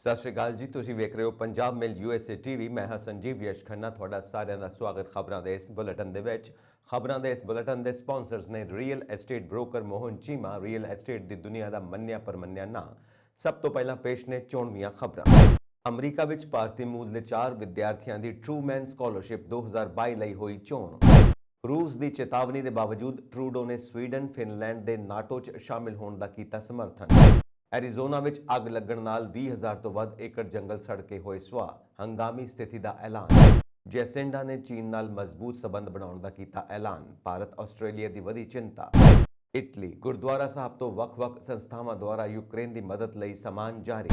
ਸਤਿ ਸ਼੍ਰੀ ਅਕਾਲ ਜੀ। ਤੁਸੀਂ ਵੇਖ ਰਹੇ ਹੋ ਪੰਜਾਬ ਮੇਲ USA TV। ਮੈਂ ਹਾਂ ਸੰਜੀਵ ਯਸ਼ ਖੰਨਾ। ਤੁਹਾਡਾ ਸਾਰਿਆਂ ਦਾ ਸਵਾਗਤ ਖਬਰਾਂ ਦੇ ਇਸ ਬੁਲੇਟਿਨ ਦੇ ਵਿੱਚ। ਖਬਰਾਂ ਦੇ ਇਸ ਬੁਲੇਟਿਨ ਦੇ ਸਪਾਂਸਰਸ ਨੇ real estate broker Mohan Cheema. Real estate ਦੀ ਦੁਨੀਆ ਦਾ ਮੰਨਿਆ ਪਰਮੰਨਿਆ ਨਾਂ। ਸਭ ਤੋਂ ਪਹਿਲਾਂ ਪੇਸ਼ ਨੇ ਚੋਣਵੀਆਂ ਖਬਰਾਂ। ਅਮਰੀਕਾ ਵਿੱਚ ਭਾਰਤੀ ਮੂਲ ਦੇ 4 ਵਿਦਿਆਰਥੀਆਂ ਦੀ ਟਰੂਮੈਨ ਸਕਾਲਰਸ਼ਿਪ 2022 ਲਈ ਹੋਈ ਚੋਣ। ਰੂਸ ਦੀ ਚੇਤਾਵਨੀ ਦੇ ਬਾਵਜੂਦ ਟਰੂਡੋ ਨੇ ਸਵੀਡਨ ਫਿਨਲੈਂਡ ਦੇ ਨਾਟੋ 'ਚ ਸ਼ਾਮਿਲ ਹੋਣ ਦਾ ਕੀਤਾ ਸਮਰਥਨ। ਐਰੀਜ਼ੋਨਾ ਵਿੱਚ ਅੱਗ ਲੱਗਣ ਨਾਲ 20,000 ਤੋਂ ਵੱਧ ਏਕੜ ਜੰਗਲ ਸੜ ਕੇ ਹੋਏ ਸੁਆਹ। ਹੰਗਾਮੀ ਸਥਿਤੀ ਦਾ ਐਲਾਨ। ਜੈਸਿੰਡਾ ਨੇ ਚੀਨ ਨਾਲ ਮਜ਼ਬੂਤ ਸਬੰਧ ਬਣਾਉਣ ਦਾ ਕੀਤਾ ਐਲਾਨ। ਭਾਰਤ ਆਸਟ੍ਰੇਲੀਆ ਦੀ ਵਧੀ ਚਿੰਤਾ। ਇਟਲੀ ਗੁਰਦੁਆਰਾ ਸਾਹਿਬ ਤੋਂ ਵੱਖ-ਵੱਖ ਸੰਸਥਾਵਾਂ ਦੁਆਰਾ ਯੂਕਰੇਨ ਦੀ ਮਦਦ ਲਈ ਸਮਾਨ ਜਾਰੀ।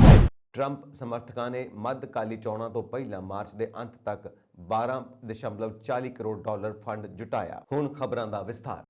ਟਰੰਪ ਸਮਰਥਕਾਂ ਨੇ ਮੱਧਕਾਲੀ ਚੋਣਾਂ ਤੋਂ ਪਹਿਲਾਂ ਮਾਰਚ ਦੇ ਅੰਤ ਤੱਕ $12.40 ਕਰੋੜ ਫੰਡ ਜੁਟਾਇਆ। ਹੁਣ ਖਬਰਾਂ ਦਾ ਵਿਸਥਾਰ।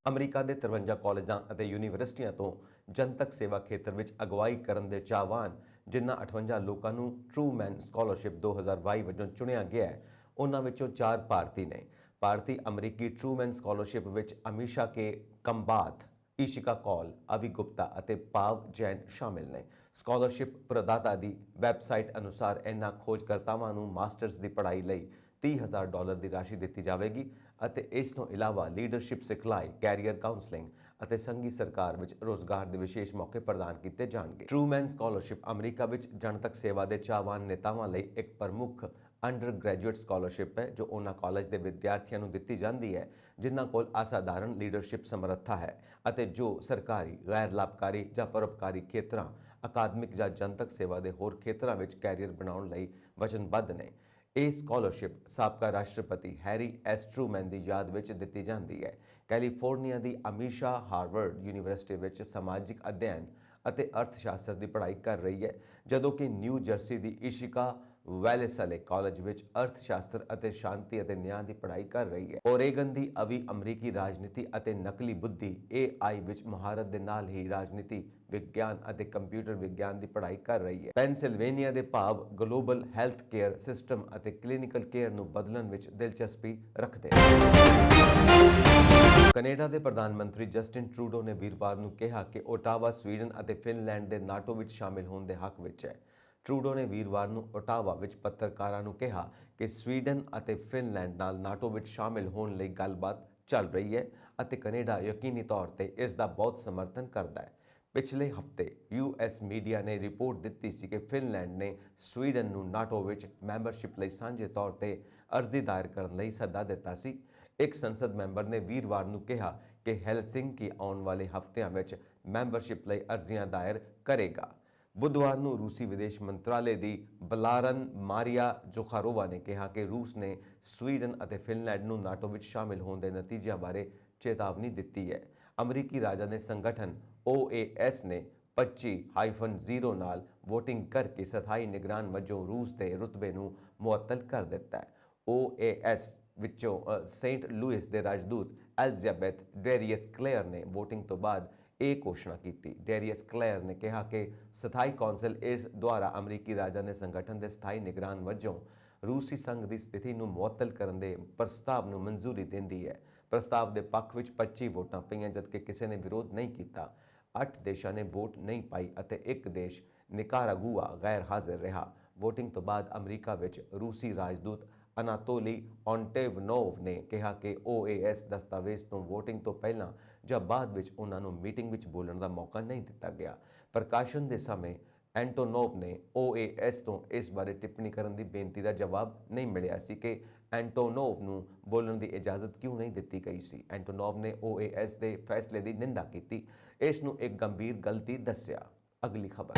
ਅਮਰੀਕਾ ਦੇ 53 ਕਾਲਜਾਂ ਅਤੇ ਯੂਨੀਵਰਸਿਟੀਆਂ ਤੋਂ ਜਨਤਕ ਸੇਵਾ ਖੇਤਰ ਵਿੱਚ ਅਗਵਾਈ ਕਰਨ ਦੇ ਚਾਹਵਾਨ ਜਿਨ੍ਹਾਂ 58 ਲੋਕਾਂ ਨੂੰ ਟਰੂਮੈਨ ਸਕਾਲਰਸ਼ਿਪ 2022 ਵਜੋਂ ਚੁਣਿਆ ਗਿਆ ਹੈ, ਉਹਨਾਂ ਵਿੱਚੋਂ 4 ਭਾਰਤੀ ਨੇ। ਭਾਰਤੀ ਅਮਰੀਕੀ ਟਰੂਮੈਨ ਸਕਾਲਰਸ਼ਿਪ ਵਿੱਚ ਅਮੀਸ਼ਾ ਕੇ ਕੰਬਾਤ, ਈਸ਼ਿਕਾ ਕੌਲ, ਅਵੀ ਗੁਪਤਾ ਅਤੇ ਪਾਵ ਜੈਨ ਸ਼ਾਮਿਲ ਨੇ। ਸਕਾਲਰਸ਼ਿਪ ਪ੍ਰਦਾਤਾ ਦੀ ਵੈਬਸਾਈਟ ਅਨੁਸਾਰ ਇਹਨਾਂ ਖੋਜਕਰਤਾਵਾਂ ਨੂੰ ਮਾਸਟਰਸ ਦੀ ਪੜ੍ਹਾਈ ਲਈ $30,000 ਦੀ ਰਾਸ਼ੀ ਦਿੱਤੀ ਜਾਵੇਗੀ ਅਤੇ ਇਸ ਤੋਂ ਇਲਾਵਾ ਲੀਡਰਸ਼ਿਪ ਸਿਖਲਾਈ, ਕੈਰੀਅਰ ਕਾਉਂਸਲਿੰਗ ਅਤੇ ਸੰਘੀ ਸਰਕਾਰ ਵਿੱਚ ਰੋਜ਼ਗਾਰ ਦੇ ਵਿਸ਼ੇਸ਼ ਮੌਕੇ ਪ੍ਰਦਾਨ ਕੀਤੇ ਜਾਣਗੇ। ਟਰੂਮੈਨ ਸਕਾਲਰਸ਼ਿਪ ਅਮਰੀਕਾ ਵਿੱਚ ਜਨਤਕ ਸੇਵਾ ਦੇ ਚਾਹਵਾਨ ਨੇਤਾਵਾਂ ਲਈ ਇੱਕ ਪ੍ਰਮੁੱਖ ਅੰਡਰ ਗ੍ਰੈਜੂਏਟ ਸਕਾਲਰਸ਼ਿਪ ਹੈ ਜੋ ਉਹਨਾਂ ਕਾਲਜ ਦੇ ਵਿਦਿਆਰਥੀਆਂ ਨੂੰ ਦਿੱਤੀ ਜਾਂਦੀ ਹੈ ਜਿਨ੍ਹਾਂ ਕੋਲ ਅਸਾਧਾਰਨ ਲੀਡਰਸ਼ਿਪ ਸਮਰੱਥਾ ਹੈ ਅਤੇ ਜੋ ਸਰਕਾਰੀ, ਗੈਰ ਲਾਭਕਾਰੀ ਜਾਂ ਪਰਉਪਕਾਰੀ ਖੇਤਰਾਂ, ਅਕਾਦਮਿਕ ਜਾਂ ਜਨਤਕ ਸੇਵਾ ਦੇ ਹੋਰ ਖੇਤਰਾਂ ਵਿੱਚ ਕੈਰੀਅਰ ਬਣਾਉਣ ਲਈ ਵਚਨਬੱਧ ਨੇ। ਇਹ ਸਕਾਲਰਸ਼ਿਪ ਸਾਬਕਾ ਰਾਸ਼ਟਰਪਤੀ ਹੈਰੀ ਐਸ ਟਰੂਮੈਨ ਦੀ ਯਾਦ ਵਿੱਚ ਦਿੱਤੀ ਜਾਂਦੀ ਹੈ। ਕੈਲੀਫੋਰਨੀਆ ਦੀ ਅਮੀਸ਼ਾ ਹਾਰਵਰਡ ਯੂਨੀਵਰਸਿਟੀ ਵਿੱਚ ਸਮਾਜਿਕ ਅਧਿਐਨ ਅਤੇ ਅਰਥ ਸ਼ਾਸਤਰ ਦੀ ਪੜ੍ਹਾਈ ਕਰ ਰਹੀ ਹੈ, ਜਦੋਂ ਕਿ ਨਿਊ ਜਰਸੀ ਦੀ ਇਸ਼ਿਕਾ ਵੈਲੇਸਲੇ ਕਾਲਜ ਵਿੱਚ ਅਰਥ ਸ਼ਾਸਤਰ ਅਤੇ ਸ਼ਾਂਤੀ ਅਤੇ ਨਿਆਂ ਦੀ ਪੜ੍ਹਾਈ ਕਰ ਰਹੀ ਹੈ। ਓਰੇਗਨ ਦੀ ਅਵੀ ਅਮਰੀਕੀ ਰਾਜਨੀਤੀ ਅਤੇ ਨਕਲੀ ਬੁੱਧੀ AI ਵਿੱਚ ਮਹਾਰਤ ਦੇ ਨਾਲ ਹੀ ਰਾਜਨੀਤੀ ਵਿਗਿਆਨ ਅਤੇ ਕੰਪਿਊਟਰ ਵਿਗਿਆਨ ਦੀ ਪੜ੍ਹਾਈ ਕਰ ਰਹੀ ਹੈ। ਪੈਨਸਿਲਵੇਨੀਆ ਦੇ ਭਾਵ ਗਲੋਬਲ ਹੈਲਥ ਕੇਅਰ ਸਿਸਟਮ ਅਤੇ ਕਲੀਨਿਕਲ ਕੇਅਰ ਨੂੰ ਬਦਲਣ ਵਿੱਚ ਦਿਲਚਸਪੀ ਰੱਖਦੇ ਹਨ। ਕੈਨੇਡਾ ਦੇ ਪ੍ਰਧਾਨ ਮੰਤਰੀ ਜਸਟਿਨ ਟਰੂਡੋ ਨੇ ਵੀਰਵਾਰ ਨੂੰ ਕਿਹਾ ਕਿ ਓਟਾਵਾ ਸਵੀਡਨ ਅਤੇ ਫਿਨਲੈਂਡ ਦੇ ਨਾਟੋ ਵਿੱਚ ਸ਼ਾਮਿਲ ਹੋਣ ਦੇ ਹੱਕ ਵਿੱਚ ਹੈ। ਟਰੂਡੋ ਨੇ ਵੀਰਵਾਰ ਨੂੰ ਓਟਾਵਾ ਵਿੱਚ ਪੱਤਰਕਾਰਾਂ ਨੂੰ ਕਿਹਾ ਕਿ ਸਵੀਡਨ ਅਤੇ ਫਿਨਲੈਂਡ ਨਾਲ ਨਾਟੋ ਵਿੱਚ ਸ਼ਾਮਿਲ ਹੋਣ ਲਈ ਗੱਲਬਾਤ ਚੱਲ ਰਹੀ ਹੈ ਅਤੇ ਕੈਨੇਡਾ ਯਕੀਨੀ ਤੌਰ ਤੇ ਇਸ ਦਾ ਬਹੁਤ ਸਮਰਥਨ ਕਰਦਾ ਹੈ। ਪਿਛਲੇ ਹਫ਼ਤੇ US ਮੀਡੀਆ ਨੇ ਰਿਪੋਰਟ ਦਿੱਤੀ ਸੀ ਕਿ ਫਿਨਲੈਂਡ ਨੇ ਸਵੀਡਨ ਨੂੰ ਨਾਟੋ ਵਿੱਚ ਮੈਂਬਰਸ਼ਿਪ ਲਈ ਸਾਂਝੇ ਤੌਰ ਤੇ ਅਰਜ਼ੀ ਦਾਇਰ ਕਰਨ ਲਈ ਸੱਦਾ ਦਿੱਤਾ ਸੀ। ਇੱਕ ਸੰਸਦ ਮੈਂਬਰ ਨੇ ਵੀਰਵਾਰ ਨੂੰ ਕਿਹਾ ਕਿ ਹੈਲਸਿੰਕੀ ਆਉਣ ਵਾਲੇ ਹਫ਼ਤਿਆਂ ਵਿੱਚ ਮੈਂਬਰਸ਼ਿਪ ਲਈ ਅਰਜ਼ੀਆਂ ਦਾਇਰ ਕਰੇਗਾ। ਬੁੱਧਵਾਰ ਨੂੰ ਰੂਸੀ ਵਿਦੇਸ਼ ਮੰਤਰਾਲੇ ਦੀ ਬਲਾਰਨ ਮਾਰੀਆ ਜ਼ੁਖਾਰੋਵਾ ਨੇ ਕਿਹਾ ਕਿ ਰੂਸ ਨੇ ਸਵੀਡਨ ਅਤੇ ਫਿਨਲੈਂਡ ਨੂੰ ਨਾਟੋ ਵਿੱਚ ਸ਼ਾਮਿਲ ਹੋਣ ਦੇ ਨਤੀਜਿਆਂ ਬਾਰੇ ਚੇਤਾਵਨੀ ਦਿੱਤੀ ਹੈ। ਅਮਰੀਕੀ ਰਾਜਾਂ ਦੇ ਸੰਗਠਨ OAS ਨੇ 25-0 ਨਾਲ ਵੋਟਿੰਗ ਕਰਕੇ ਸਥਾਈ ਨਿਗਰਾਨ ਵਜੋਂ ਰੂਸ ਦੇ ਰੁਤਬੇ ਨੂੰ ਮੁਅੱਤਲ ਕਰ ਦਿੱਤਾ ਹੈ। OAS ਵਿੱਚੋਂ ਸੇਂਟ ਲੂਇਸ ਦੇ ਰਾਜਦੂਤ ਐਲਿਜ਼ਾਬੈਥ ਡੇਰੀਅਸ ਕਲੇਅਰ ਨੇ ਵੋਟਿੰਗ ਤੋਂ ਬਾਅਦ ਇਹ ਘੋਸ਼ਣਾ ਕੀਤੀ। ਡੇਰੀਅਸ ਕਲੇਅਰ ਨੇ ਕਿਹਾ ਕਿ ਸਥਾਈ ਕੌਂਸਲ ਇਸ ਦੁਆਰਾ ਅਮਰੀਕੀ ਰਾਜਾਂ ਦੇ ਸੰਗਠਨ ਦੇ ਸਥਾਈ ਨਿਗਰਾਨ ਵਜੋਂ ਰੂਸੀ ਸੰਘ ਦੀ ਸਥਿਤੀ ਨੂੰ ਮੁਅੱਤਲ ਕਰਨ ਦੇ ਪ੍ਰਸਤਾਵ ਨੂੰ ਮਨਜ਼ੂਰੀ ਦਿੰਦੀ ਹੈ। ਪ੍ਰਸਤਾਵ ਦੇ ਪੱਖ ਵਿੱਚ 25 ਵੋਟਾਂ ਪਈਆਂ ਜਦਕਿ ਕਿਸੇ ਨੇ ਵਿਰੋਧ ਨਹੀਂ ਕੀਤਾ। 8 ਦੇਸ਼ਾਂ ਨੇ ਵੋਟ ਨਹੀਂ ਪਾਈ ਅਤੇ ਇੱਕ ਦੇਸ਼ ਨਿਕਾਰਾਗੁਆ ਗੈਰ ਹਾਜ਼ਰ ਰਿਹਾ। ਵੋਟਿੰਗ ਤੋਂ ਬਾਅਦ ਅਮਰੀਕਾ ਵਿੱਚ ਰੂਸੀ ਰਾਜਦੂਤ ਅਨਾਤੋਲੀ ਔਨਟੇਵਨੋਵ ਨੇ ਕਿਹਾ ਕਿ OAS ਦਸਤਾਵੇਜ਼ ਤੋਂ ਵੋਟਿੰਗ ਤੋਂ ਪਹਿਲਾਂ ਜਾਂ ਬਾਅਦ ਵਿੱਚ ਉਹਨਾਂ ਨੂੰ ਮੀਟਿੰਗ ਵਿੱਚ ਬੋਲਣ ਦਾ ਮੌਕਾ ਨਹੀਂ ਦਿੱਤਾ ਗਿਆ। ਪ੍ਰਕਾਸ਼ਨ ਦੇ ਸਮੇਂ ਐਂਟੋਨੋਵ ਨੇ OAS ਤੋਂ ਇਸ ਬਾਰੇ ਟਿੱਪਣੀ ਕਰਨ ਦੀ ਬੇਨਤੀ ਦਾ ਜਵਾਬ ਨਹੀਂ ਮਿਲਿਆ ਸੀ ਕਿ ਐਂਟੋਨੋਵ ਨੂੰ ਬੋਲਣ ਦੀ ਇਜਾਜ਼ਤ ਕਿਉਂ ਨਹੀਂ ਦਿੱਤੀ ਗਈ ਸੀ। ਐਂਟੋਨੋਵ ਨੇ OAS ਦੇ ਫੈਸਲੇ ਦੀ ਨਿੰਦਾ ਕੀਤੀ, ਇਸ ਨੂੰ ਇੱਕ ਗੰਭੀਰ ਗਲਤੀ ਦੱਸਿਆ। ਅਗਲੀ ਖਬਰ।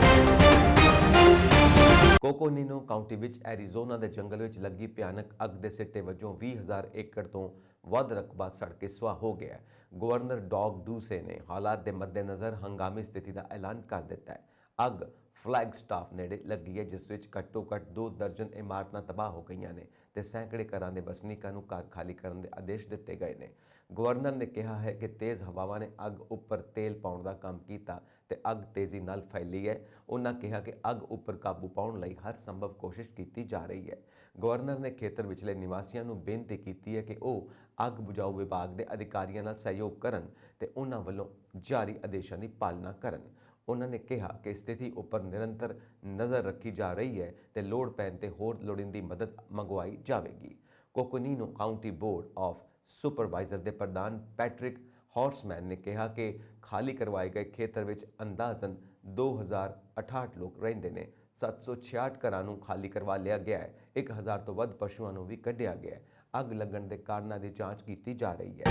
ਕੋਕੋਨੀਨੋ ਕਾਉਂਟੀ ਵਿੱਚ ਐਰੀਜ਼ੋਨਾ ਦੇ ਜੰਗਲ ਵਿੱਚ ਲੱਗੀ ਭਿਆਨਕ ਅੱਗ ਦੇ ਸਿੱਟੇ ਵਜੋਂ 20,000 ਏਕੜ ਤੋਂ ਵੱਧ ਰਕਬਾ ਸੜ ਕੇ ਸੁਆਹ ਹੋ ਗਿਆ। ਗਵਰਨਰ ਡੌਗ ਡੂਸੇ ਨੇ ਹਾਲਾਤ ਦੇ ਮੱਦੇਨਜ਼ਰ ਹੰਗਾਮੀ ਸਥਿਤੀ ਦਾ ਐਲਾਨ ਕਰ ਦਿੱਤਾ ਹੈ। ਅੱਗ ਫਲੈਗਸਟਾਫ ਨੇੜੇ ਲੱਗੀ ਹੈ ਜਿਸ ਵਿੱਚ ਘੱਟੋ-ਘੱਟ 2 ਦਰਜਨ ਇਮਾਰਤਾਂ ਤਬਾਹ ਹੋ ਗਈਆਂ ਨੇ ਤੇ ਸੈਂਕੜੇ ਘਰਾਂ ਦੇ ਵਸਨੀਕਾਂ ਨੂੰ ਘਰ ਖਾਲੀ ਕਰਨ ਦੇ ਆਦੇਸ਼ ਦਿੱਤੇ ਗਏ ਨੇ। ਗਵਰਨਰ ਨੇ ਕਿਹਾ ਹੈ ਕਿ ਤੇਜ਼ ਹਵਾਵਾਂ ਨੇ ਅੱਗ ਉੱਪਰ ਤੇਲ ਪਾਉਣ ਦਾ ਕੰਮ ਕੀਤਾ ਤੇ ਅੱਗ ਤੇਜ਼ੀ ਨਾਲ ਫੈਲੀ ਹੈ। ਉਹਨਾਂ ਕਿਹਾ ਕਿ ਅੱਗ ਉੱਪਰ ਕਾਬੂ ਪਾਉਣ ਲਈ ਹਰ ਸੰਭਵ ਕੋਸ਼ਿਸ਼ ਕੀਤੀ ਜਾ ਰਹੀ ਹੈ। ਗਵਰਨਰ ਨੇ ਖੇਤਰ ਵਿਚਲੇ ਨਿਵਾਸੀਆਂ ਨੂੰ ਬੇਨਤੀ ਕੀਤੀ ਹੈ ਕਿ ਉਹ ਅੱਗ ਬੁਝਾਊ ਵਿਭਾਗ ਦੇ ਅਧਿਕਾਰੀਆਂ ਨਾਲ ਸਹਿਯੋਗ ਕਰਨ ਤੇ ਉਹਨਾਂ ਵੱਲੋਂ ਜਾਰੀ ਆਦੇਸ਼ਾਂ ਦੀ ਪਾਲਣਾ ਕਰਨ। ਉਹਨਾਂ ਨੇ ਕਿਹਾ ਕਿ ਸਥਿਤੀ ਉੱਪਰ ਨਿਰੰਤਰ ਨਜ਼ਰ ਰੱਖੀ ਜਾ ਰਹੀ ਹੈ ਤੇ ਲੋੜ ਪੈਣ ਤੇ ਹੋਰ ਲੋੜੀਂਦੀ ਮਦਦ ਮੰਗਵਾਈ ਜਾਵੇਗੀ। ਕੋਕੋਨੀਨੋ ਕਾਉਂਟੀ ਬੋਰਡ ਆਫ ਸੁਪਰਵਾਈਜ਼ਰ ਦੇ ਪ੍ਰਧਾਨ ਪੈਟਰਿਕ ਹੌਰਸਮੈਨ ਨੇ ਕਿਹਾ ਕਿ ਖਾਲੀ ਕਰਵਾਏ ਗਏ ਖੇਤਰ ਵਿੱਚ ਅੰਦਾਜ਼ਨ 2068 ਲੋਕ ਰਹਿੰਦੇ ਨੇ। 766 ਘਰਾਂ ਨੂੰ ਖਾਲੀ ਕਰਵਾ ਲਿਆ ਗਿਆ ਹੈ। 1000 ਤੋਂ ਵੱਧ ਪਸ਼ੂਆਂ ਨੂੰ ਵੀ ਕੱਢਿਆ ਗਿਆ ਹੈ। ਅੱਗ ਲੱਗਣ ਦੇ ਕਾਰਨਾਂ ਦੀ ਜਾਂਚ ਕੀਤੀ ਜਾ ਰਹੀ ਹੈ।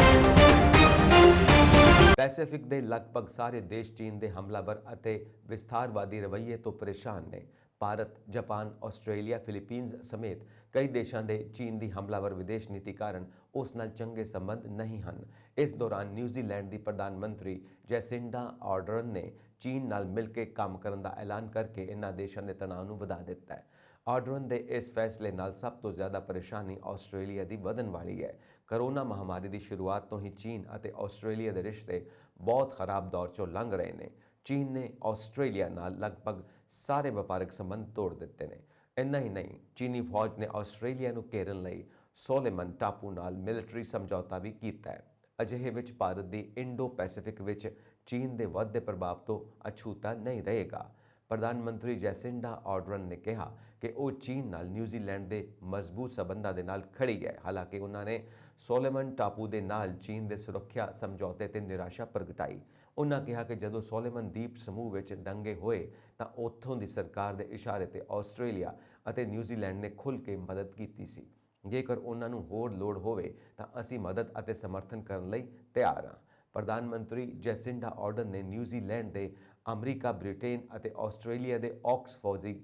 ਪੈਸੀਫਿਕ ਦੇ ਲਗਭਗ ਸਾਰੇ ਦੇਸ਼ ਚੀਨ ਦੇ ਹਮਲਾਵਰ ਅਤੇ ਵਿਸਥਾਰਵਾਦੀ ਰਵੱਈਏ ਤੋਂ ਪਰੇਸ਼ਾਨ ਨੇ। ਭਾਰਤ, ਜਾਪਾਨ, ਆਸਟ੍ਰੇਲੀਆ, ਫਿਲੀਪੀਨਜ਼ ਸਮੇਤ ਕਈ ਦੇਸ਼ਾਂ ਦੇ ਚੀਨ ਦੀ ਹਮਲਾਵਰ ਵਿਦੇਸ਼ ਨੀਤੀ ਕਾਰਨ ਉਸ ਨਾਲ ਚੰਗੇ ਸੰਬੰਧ ਨਹੀਂ ਹਨ। ਇਸ ਦੌਰਾਨ ਨਿਊਜ਼ੀਲੈਂਡ ਦੀ ਪ੍ਰਧਾਨ ਮੰਤਰੀ ਜੈਸਿੰਡਾ ਆਰਡਰਨ ਨੇ ਚੀਨ ਨਾਲ ਮਿਲ ਕੇ ਕੰਮ ਕਰਨ ਦਾ ਐਲਾਨ ਕਰਕੇ ਇਨ੍ਹਾਂ ਦੇਸ਼ਾਂ ਦੇ ਤਣਾਅ ਨੂੰ ਵਧਾ ਦਿੱਤਾ ਹੈ। ਆਰਡਰਨ ਦੇ ਇਸ ਫੈਸਲੇ ਨਾਲ ਸਭ ਤੋਂ ਜ਼ਿਆਦਾ ਪਰੇਸ਼ਾਨੀ ਆਸਟ੍ਰੇਲੀਆ ਦੀ ਵਧਣ ਵਾਲੀ ਹੈ। ਕਰੋਨਾ ਮਹਾਮਾਰੀ ਦੀ ਸ਼ੁਰੂਆਤ ਤੋਂ ਹੀ ਚੀਨ ਅਤੇ ਆਸਟ੍ਰੇਲੀਆ ਦੇ ਰਿਸ਼ਤੇ ਬਹੁਤ ਖਰਾਬ ਦੌਰ 'ਚੋਂ ਲੰਘ ਰਹੇ ਨੇ। ਚੀਨ ਨੇ ਆਸਟ੍ਰੇਲੀਆ ਨਾਲ ਲਗਭਗ ਸਾਰੇ ਵਪਾਰਕ ਸੰਬੰਧ ਤੋੜ ਦਿੱਤੇ ਨੇ। ਇੰਨਾ ਹੀ ਨਹੀਂ, ਚੀਨੀ ਫੌਜ ਨੇ ਆਸਟ੍ਰੇਲੀਆ ਨੂੰ ਘੇਰਨ ਲਈ ਸੋਲੇਮਨ ਟਾਪੂ ਨਾਲ ਮਿਲਟਰੀ ਸਮਝੌਤਾ ਵੀ ਕੀਤਾ ਹੈ। ਅਜਿਹੇ ਵਿੱਚ ਭਾਰਤ ਦੀ ਇੰਡੋ ਪੈਸੀਫਿਕ ਵਿੱਚ ਚੀਨ ਦੇ ਵੱਧਦੇ ਪ੍ਰਭਾਵ ਤੋਂ ਅਛੂਤਾ ਨਹੀਂ ਰਹੇਗਾ। ਪ੍ਰਧਾਨ ਮੰਤਰੀ ਜੈਸਿੰਡਾ ਆਰਡਰਨ ਨੇ ਕਿਹਾ ਕਿ ਉਹ ਚੀਨ ਨਾਲ ਨਿਊਜ਼ੀਲੈਂਡ ਦੇ ਮਜ਼ਬੂਤ ਸਬੰਧਾਂ ਦੇ ਨਾਲ ਖੜੀ ਹੈ। ਹਾਲਾਂਕਿ ਉਹਨਾਂ ਨੇ ਸੋਲੇਮਨ ਟਾਪੂ ਦੇ ਨਾਲ ਚੀਨ ਦੇ ਸੁਰੱਖਿਆ ਸਮਝੌਤੇ ਤੇ ਨਿਰਾਸ਼ਾ ਪ੍ਰਗਟਾਈ। ਉਹਨਾਂ ਕਿਹਾ ਕਿ ਜਦੋਂ ਸੋਲੇਮਨ ਦੀਪ ਸਮੂਹ ਵਿੱਚ ਦੰਗੇ ਹੋਏ ਤਾਂ ਉੱਥੋਂ ਦੀ ਸਰਕਾਰ ਦੇ ਇਸ਼ਾਰੇ ਤੇ ਆਸਟ੍ਰੇਲੀਆ ਅਤੇ ਨਿਊਜ਼ੀਲੈਂਡ ਨੇ ਖੁੱਲ੍ਹ ਕੇ ਮਦਦ ਕੀਤੀ ਸੀ। ਜੇਕਰ ਉਹਨਾਂ ਨੂੰ ਹੋਰ ਲੋੜ ਹੋਵੇ ਤਾਂ ਅਸੀਂ ਮਦਦ ਅਤੇ ਸਮਰਥਨ ਕਰਨ ਲਈ ਤਿਆਰ ਹਾਂ। ਪ੍ਰਧਾਨ ਮੰਤਰੀ ਜੈਸਿੰਡਾ ਆਰਡਰਨ ਨੇ ਨਿਊਜ਼ੀਲੈਂਡ ਦੇ ਅਮਰੀਕਾ, ਬ੍ਰਿਟੇਨ ਅਤੇ ਆਸਟ੍ਰੇਲੀਆ ਦੇ ਔਕਸ ਫੌਜੀ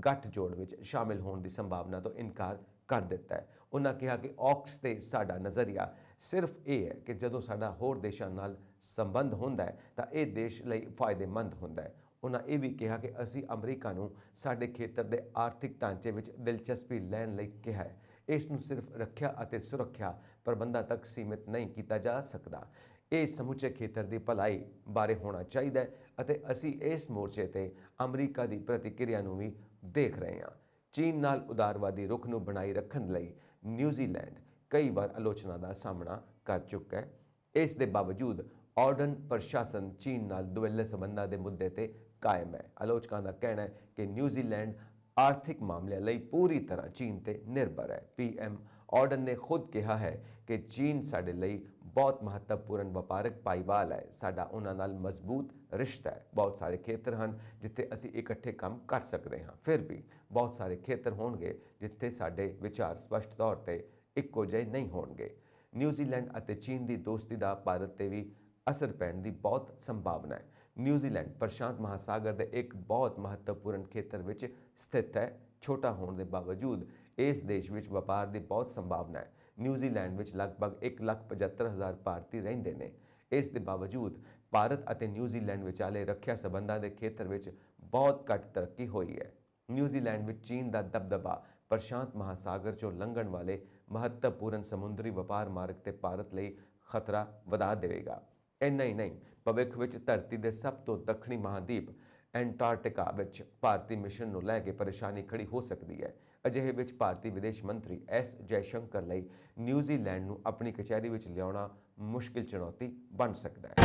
ਗੱਠਜੋੜ ਵਿੱਚ ਸ਼ਾਮਿਲ ਹੋਣ ਦੀ ਸੰਭਾਵਨਾ ਤੋਂ ਇਨਕਾਰ ਕਰ ਦਿੱਤਾ ਹੈ। ਉਹਨਾਂ ਕਿਹਾ ਕਿ ਔਕਸ ਤੇ ਸਾਡਾ ਨਜ਼ਰੀਆ ਸਿਰਫ ਇਹ ਹੈ ਕਿ ਜਦੋਂ ਸਾਡਾ ਹੋਰ ਦੇਸ਼ਾਂ ਨਾਲ ਸੰਬੰਧ ਹੁੰਦਾ ਹੈ ਤਾਂ ਇਹ ਦੇਸ਼ ਲਈ ਫਾਇਦੇਮੰਦ ਹੁੰਦਾ ਹੈ। ਉਹਨਾਂ ਇਹ ਵੀ ਕਿਹਾ ਕਿ ਅਸੀਂ ਅਮਰੀਕਾ ਨੂੰ ਸਾਡੇ ਖੇਤਰ ਦੇ ਆਰਥਿਕ ਢਾਂਚੇ ਵਿੱਚ ਦਿਲਚਸਪੀ ਲੈਣ ਲਈ ਕਿਹਾ ਹੈ। ਇਸ ਨੂੰ ਸਿਰਫ ਰੱਖਿਆ ਅਤੇ ਸੁਰੱਖਿਆ ਪ੍ਰਬੰਧਾਂ ਤੱਕ ਸੀਮਿਤ ਨਹੀਂ ਕੀਤਾ ਜਾ ਸਕਦਾ। ਇਹ ਸਮੁੱਚੇ ਖੇਤਰ ਦੀ ਭਲਾਈ ਬਾਰੇ ਹੋਣਾ ਚਾਹੀਦਾ ਹੈ ਅਤੇ ਅਸੀਂ ਇਸ ਮੋਰਚੇ ਤੇ ਅਮਰੀਕਾ ਦੀ ਪ੍ਰਤੀਕਿਰਿਆ ਨੂੰ ਵੀ ਦੇਖ ਰਹੇ ਹਾਂ। ਚੀਨ ਨਾਲ ਉਦਾਰਵਾਦੀ ਰੁਖ ਨੂੰ ਬਣਾਈ ਰੱਖਣ ਲਈ ਨਿਊਜ਼ੀਲੈਂਡ ਕਈ ਵਾਰ ਆਲੋਚਨਾ ਦਾ ਸਾਹਮਣਾ ਕਰ ਚੁੱਕਾ ਹੈ। ਇਸ ਦੇ ਬਾਵਜੂਦ ਆਰਡਰਨ ਪ੍ਰਸ਼ਾਸਨ ਚੀਨ ਨਾਲ ਦੁਵੱਲੇ ਸੰਬੰਧਾਂ ਦੇ ਮੁੱਦੇ ਤੇ ਕਾਇਮ ਹੈ। ਆਲੋਚਕਾਂ ਦਾ ਕਹਿਣਾ ਹੈ ਕਿ ਨਿਊਜ਼ੀਲੈਂਡ ਆਰਥਿਕ ਮਾਮਲਿਆਂ ਲਈ ਪੂਰੀ ਤਰ੍ਹਾਂ ਚੀਨ ਤੇ ਨਿਰਭਰ ਹੈ। PM ਆਰਡਰਨ ਨੇ ਖੁਦ ਕਿਹਾ ਹੈ ਕਿ ਚੀਨ ਸਾਡੇ ਲਈ ਬਹੁਤ ਮਹੱਤਵਪੂਰਨ ਵਪਾਰਕ ਭਾਈਵਾਲ ਹੈ। ਸਾਡਾ ਉਹਨਾਂ ਨਾਲ ਮਜ਼ਬੂਤ ਰਿਸ਼ਤਾ ਹੈ। ਬਹੁਤ ਸਾਰੇ ਖੇਤਰ ਹਨ ਜਿੱਥੇ ਅਸੀਂ ਇਕੱਠੇ ਕੰਮ ਕਰ ਸਕਦੇ ਹਾਂ। ਫਿਰ ਵੀ ਬਹੁਤ ਸਾਰੇ ਖੇਤਰ ਹੋਣਗੇ ਜਿੱਥੇ ਸਾਡੇ ਵਿਚਾਰ ਸਪਸ਼ਟ ਤੌਰ ਤੇ ਇੱਕੋ ਜਿਹੇ ਨਹੀਂ ਹੋਣਗੇ। ਨਿਊਜ਼ੀਲੈਂਡ ਅਤੇ ਚੀਨ ਦੀ ਦੋਸਤੀ ਦਾ ਭਾਰਤ ਤੇ ਵੀ ਅਸਰ ਪੈਣ ਦੀ ਬਹੁਤ ਸੰਭਾਵਨਾ ਹੈ। ਨਿਊਜ਼ੀਲੈਂਡ ਪ੍ਰਸ਼ਾਂਤ ਮਹਾਸਾਗਰ ਦੇ ਇੱਕ ਬਹੁਤ ਮਹੱਤਵਪੂਰਨ ਖੇਤਰ ਵਿੱਚ ਸਥਿਤ ਹੈ। ਛੋਟਾ ਹੋਣ ਦੇ ਬਾਵਜੂਦ ਇਸ ਦੇਸ਼ ਵਿੱਚ ਵਪਾਰ ਦੀ ਬਹੁਤ ਸੰਭਾਵਨਾ ਹੈ। ਨਿਊਜ਼ੀਲੈਂਡ ਵਿੱਚ ਲਗਭਗ 1,75,000 ਭਾਰਤੀ ਰਹਿੰਦੇ ਨੇ। ਇਸ ਦੇ ਬਾਵਜੂਦ ਭਾਰਤ ਅਤੇ ਨਿਊਜ਼ੀਲੈਂਡ ਵਿਚਾਲੇ ਰੱਖਿਆ ਸੰਬੰਧਾਂ ਦੇ ਖੇਤਰ ਵਿੱਚ ਬਹੁਤ ਘੱਟ ਤਰੱਕੀ ਹੋਈ ਹੈ। ਨਿਊਜ਼ੀਲੈਂਡ ਵਿੱਚ ਚੀਨ ਦਾ ਦਬਦਬਾ ਪ੍ਰਸ਼ਾਂਤ ਮਹਾਸਾਗਰ 'ਚੋਂ ਲੰਘਣ ਵਾਲੇ ਮਹੱਤਵਪੂਰਨ ਸਮੁੰਦਰੀ ਵਪਾਰ ਮਾਰਗ ਤੇ ਭਾਰਤ ਲਈ ਖਤਰਾ ਵਧਾ ਦੇਵੇਗਾ। ਇੰਨਾ ਹੀ ਨਹੀਂ, ਭਵਿੱਖ ਵਿੱਚ ਧਰਤੀ ਦੇ ਸਭ ਤੋਂ ਦੱਖਣੀ ਮਹਾਦੀਪ ਐਂਟਾਰਕਟਿਕਾ ਵਿੱਚ ਭਾਰਤੀ ਮਿਸ਼ਨ ਨੂੰ ਲੈ ਕੇ ਪਰੇਸ਼ਾਨੀ ਖੜੀ ਹੋ ਸਕਦੀ ਹੈ। ਅਜਿਹੇ ਵਿੱਚ ਭਾਰਤੀ ਵਿਦੇਸ਼ ਮੰਤਰੀ S ਜੈਸ਼ੰਕਰ ਲਈ ਨਿਊਜ਼ੀਲੈਂਡ ਨੂੰ ਆਪਣੀ ਕਚਹਿਰੀ ਵਿੱਚ ਲਿਆਉਣਾ ਮੁਸ਼ਕਿਲ ਚੁਣੌਤੀ ਬਣ ਸਕਦਾ ਹੈ।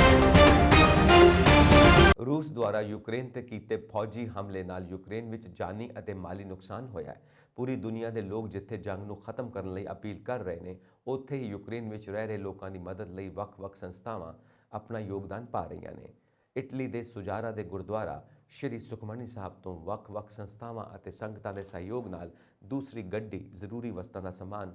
ਰੂਸ ਦੁਆਰਾ ਯੂਕਰੇਨ ਤੇ ਕੀਤੇ ਫੌਜੀ ਹਮਲੇ ਨਾਲ ਯੂਕਰੇਨ ਵਿੱਚ ਜਾਨੀ ਅਤੇ ਮਾਲੀ ਨੁਕਸਾਨ ਹੋਇਆ ਹੈ। ਪੂਰੀ ਦੁਨੀਆ ਦੇ ਲੋਕ ਜਿੱਥੇ ਜੰਗ ਨੂੰ ਖਤਮ ਕਰਨ ਲਈ ਅਪੀਲ ਕਰ ਰਹੇ ਨੇ, ਉੱਥੇ ਹੀ ਯੂਕਰੇਨ ਵਿੱਚ ਰਹਿ ਰਹੇ ਲੋਕਾਂ ਦੀ ਮਦਦ ਲਈ ਵੱਖ-ਵੱਖ ਸੰਸਥਾਵਾਂ ਆਪਣਾ ਯੋਗਦਾਨ ਪਾ ਰਹੀਆਂ ਨੇ। ਇਟਲੀ ਦੇ ਸੁਜਾਰਾ ਦੇ ਗੁਰਦੁਆਰਾ ਸ਼੍ਰੀ ਸੁਖਮਨੀ ਸਾਹਿਬ ਤੋਂ ਵੱਖ-ਵੱਖ ਸੰਸਥਾਵਾਂ ਅਤੇ ਸੰਗਤਾਂ ਦੇ ਸਹਿਯੋਗ ਨਾਲ ਦੂਸਰੀ ਗੱਡੀ ਜ਼ਰੂਰੀ ਵਸਤਾਂ ਦਾ ਸਮਾਨ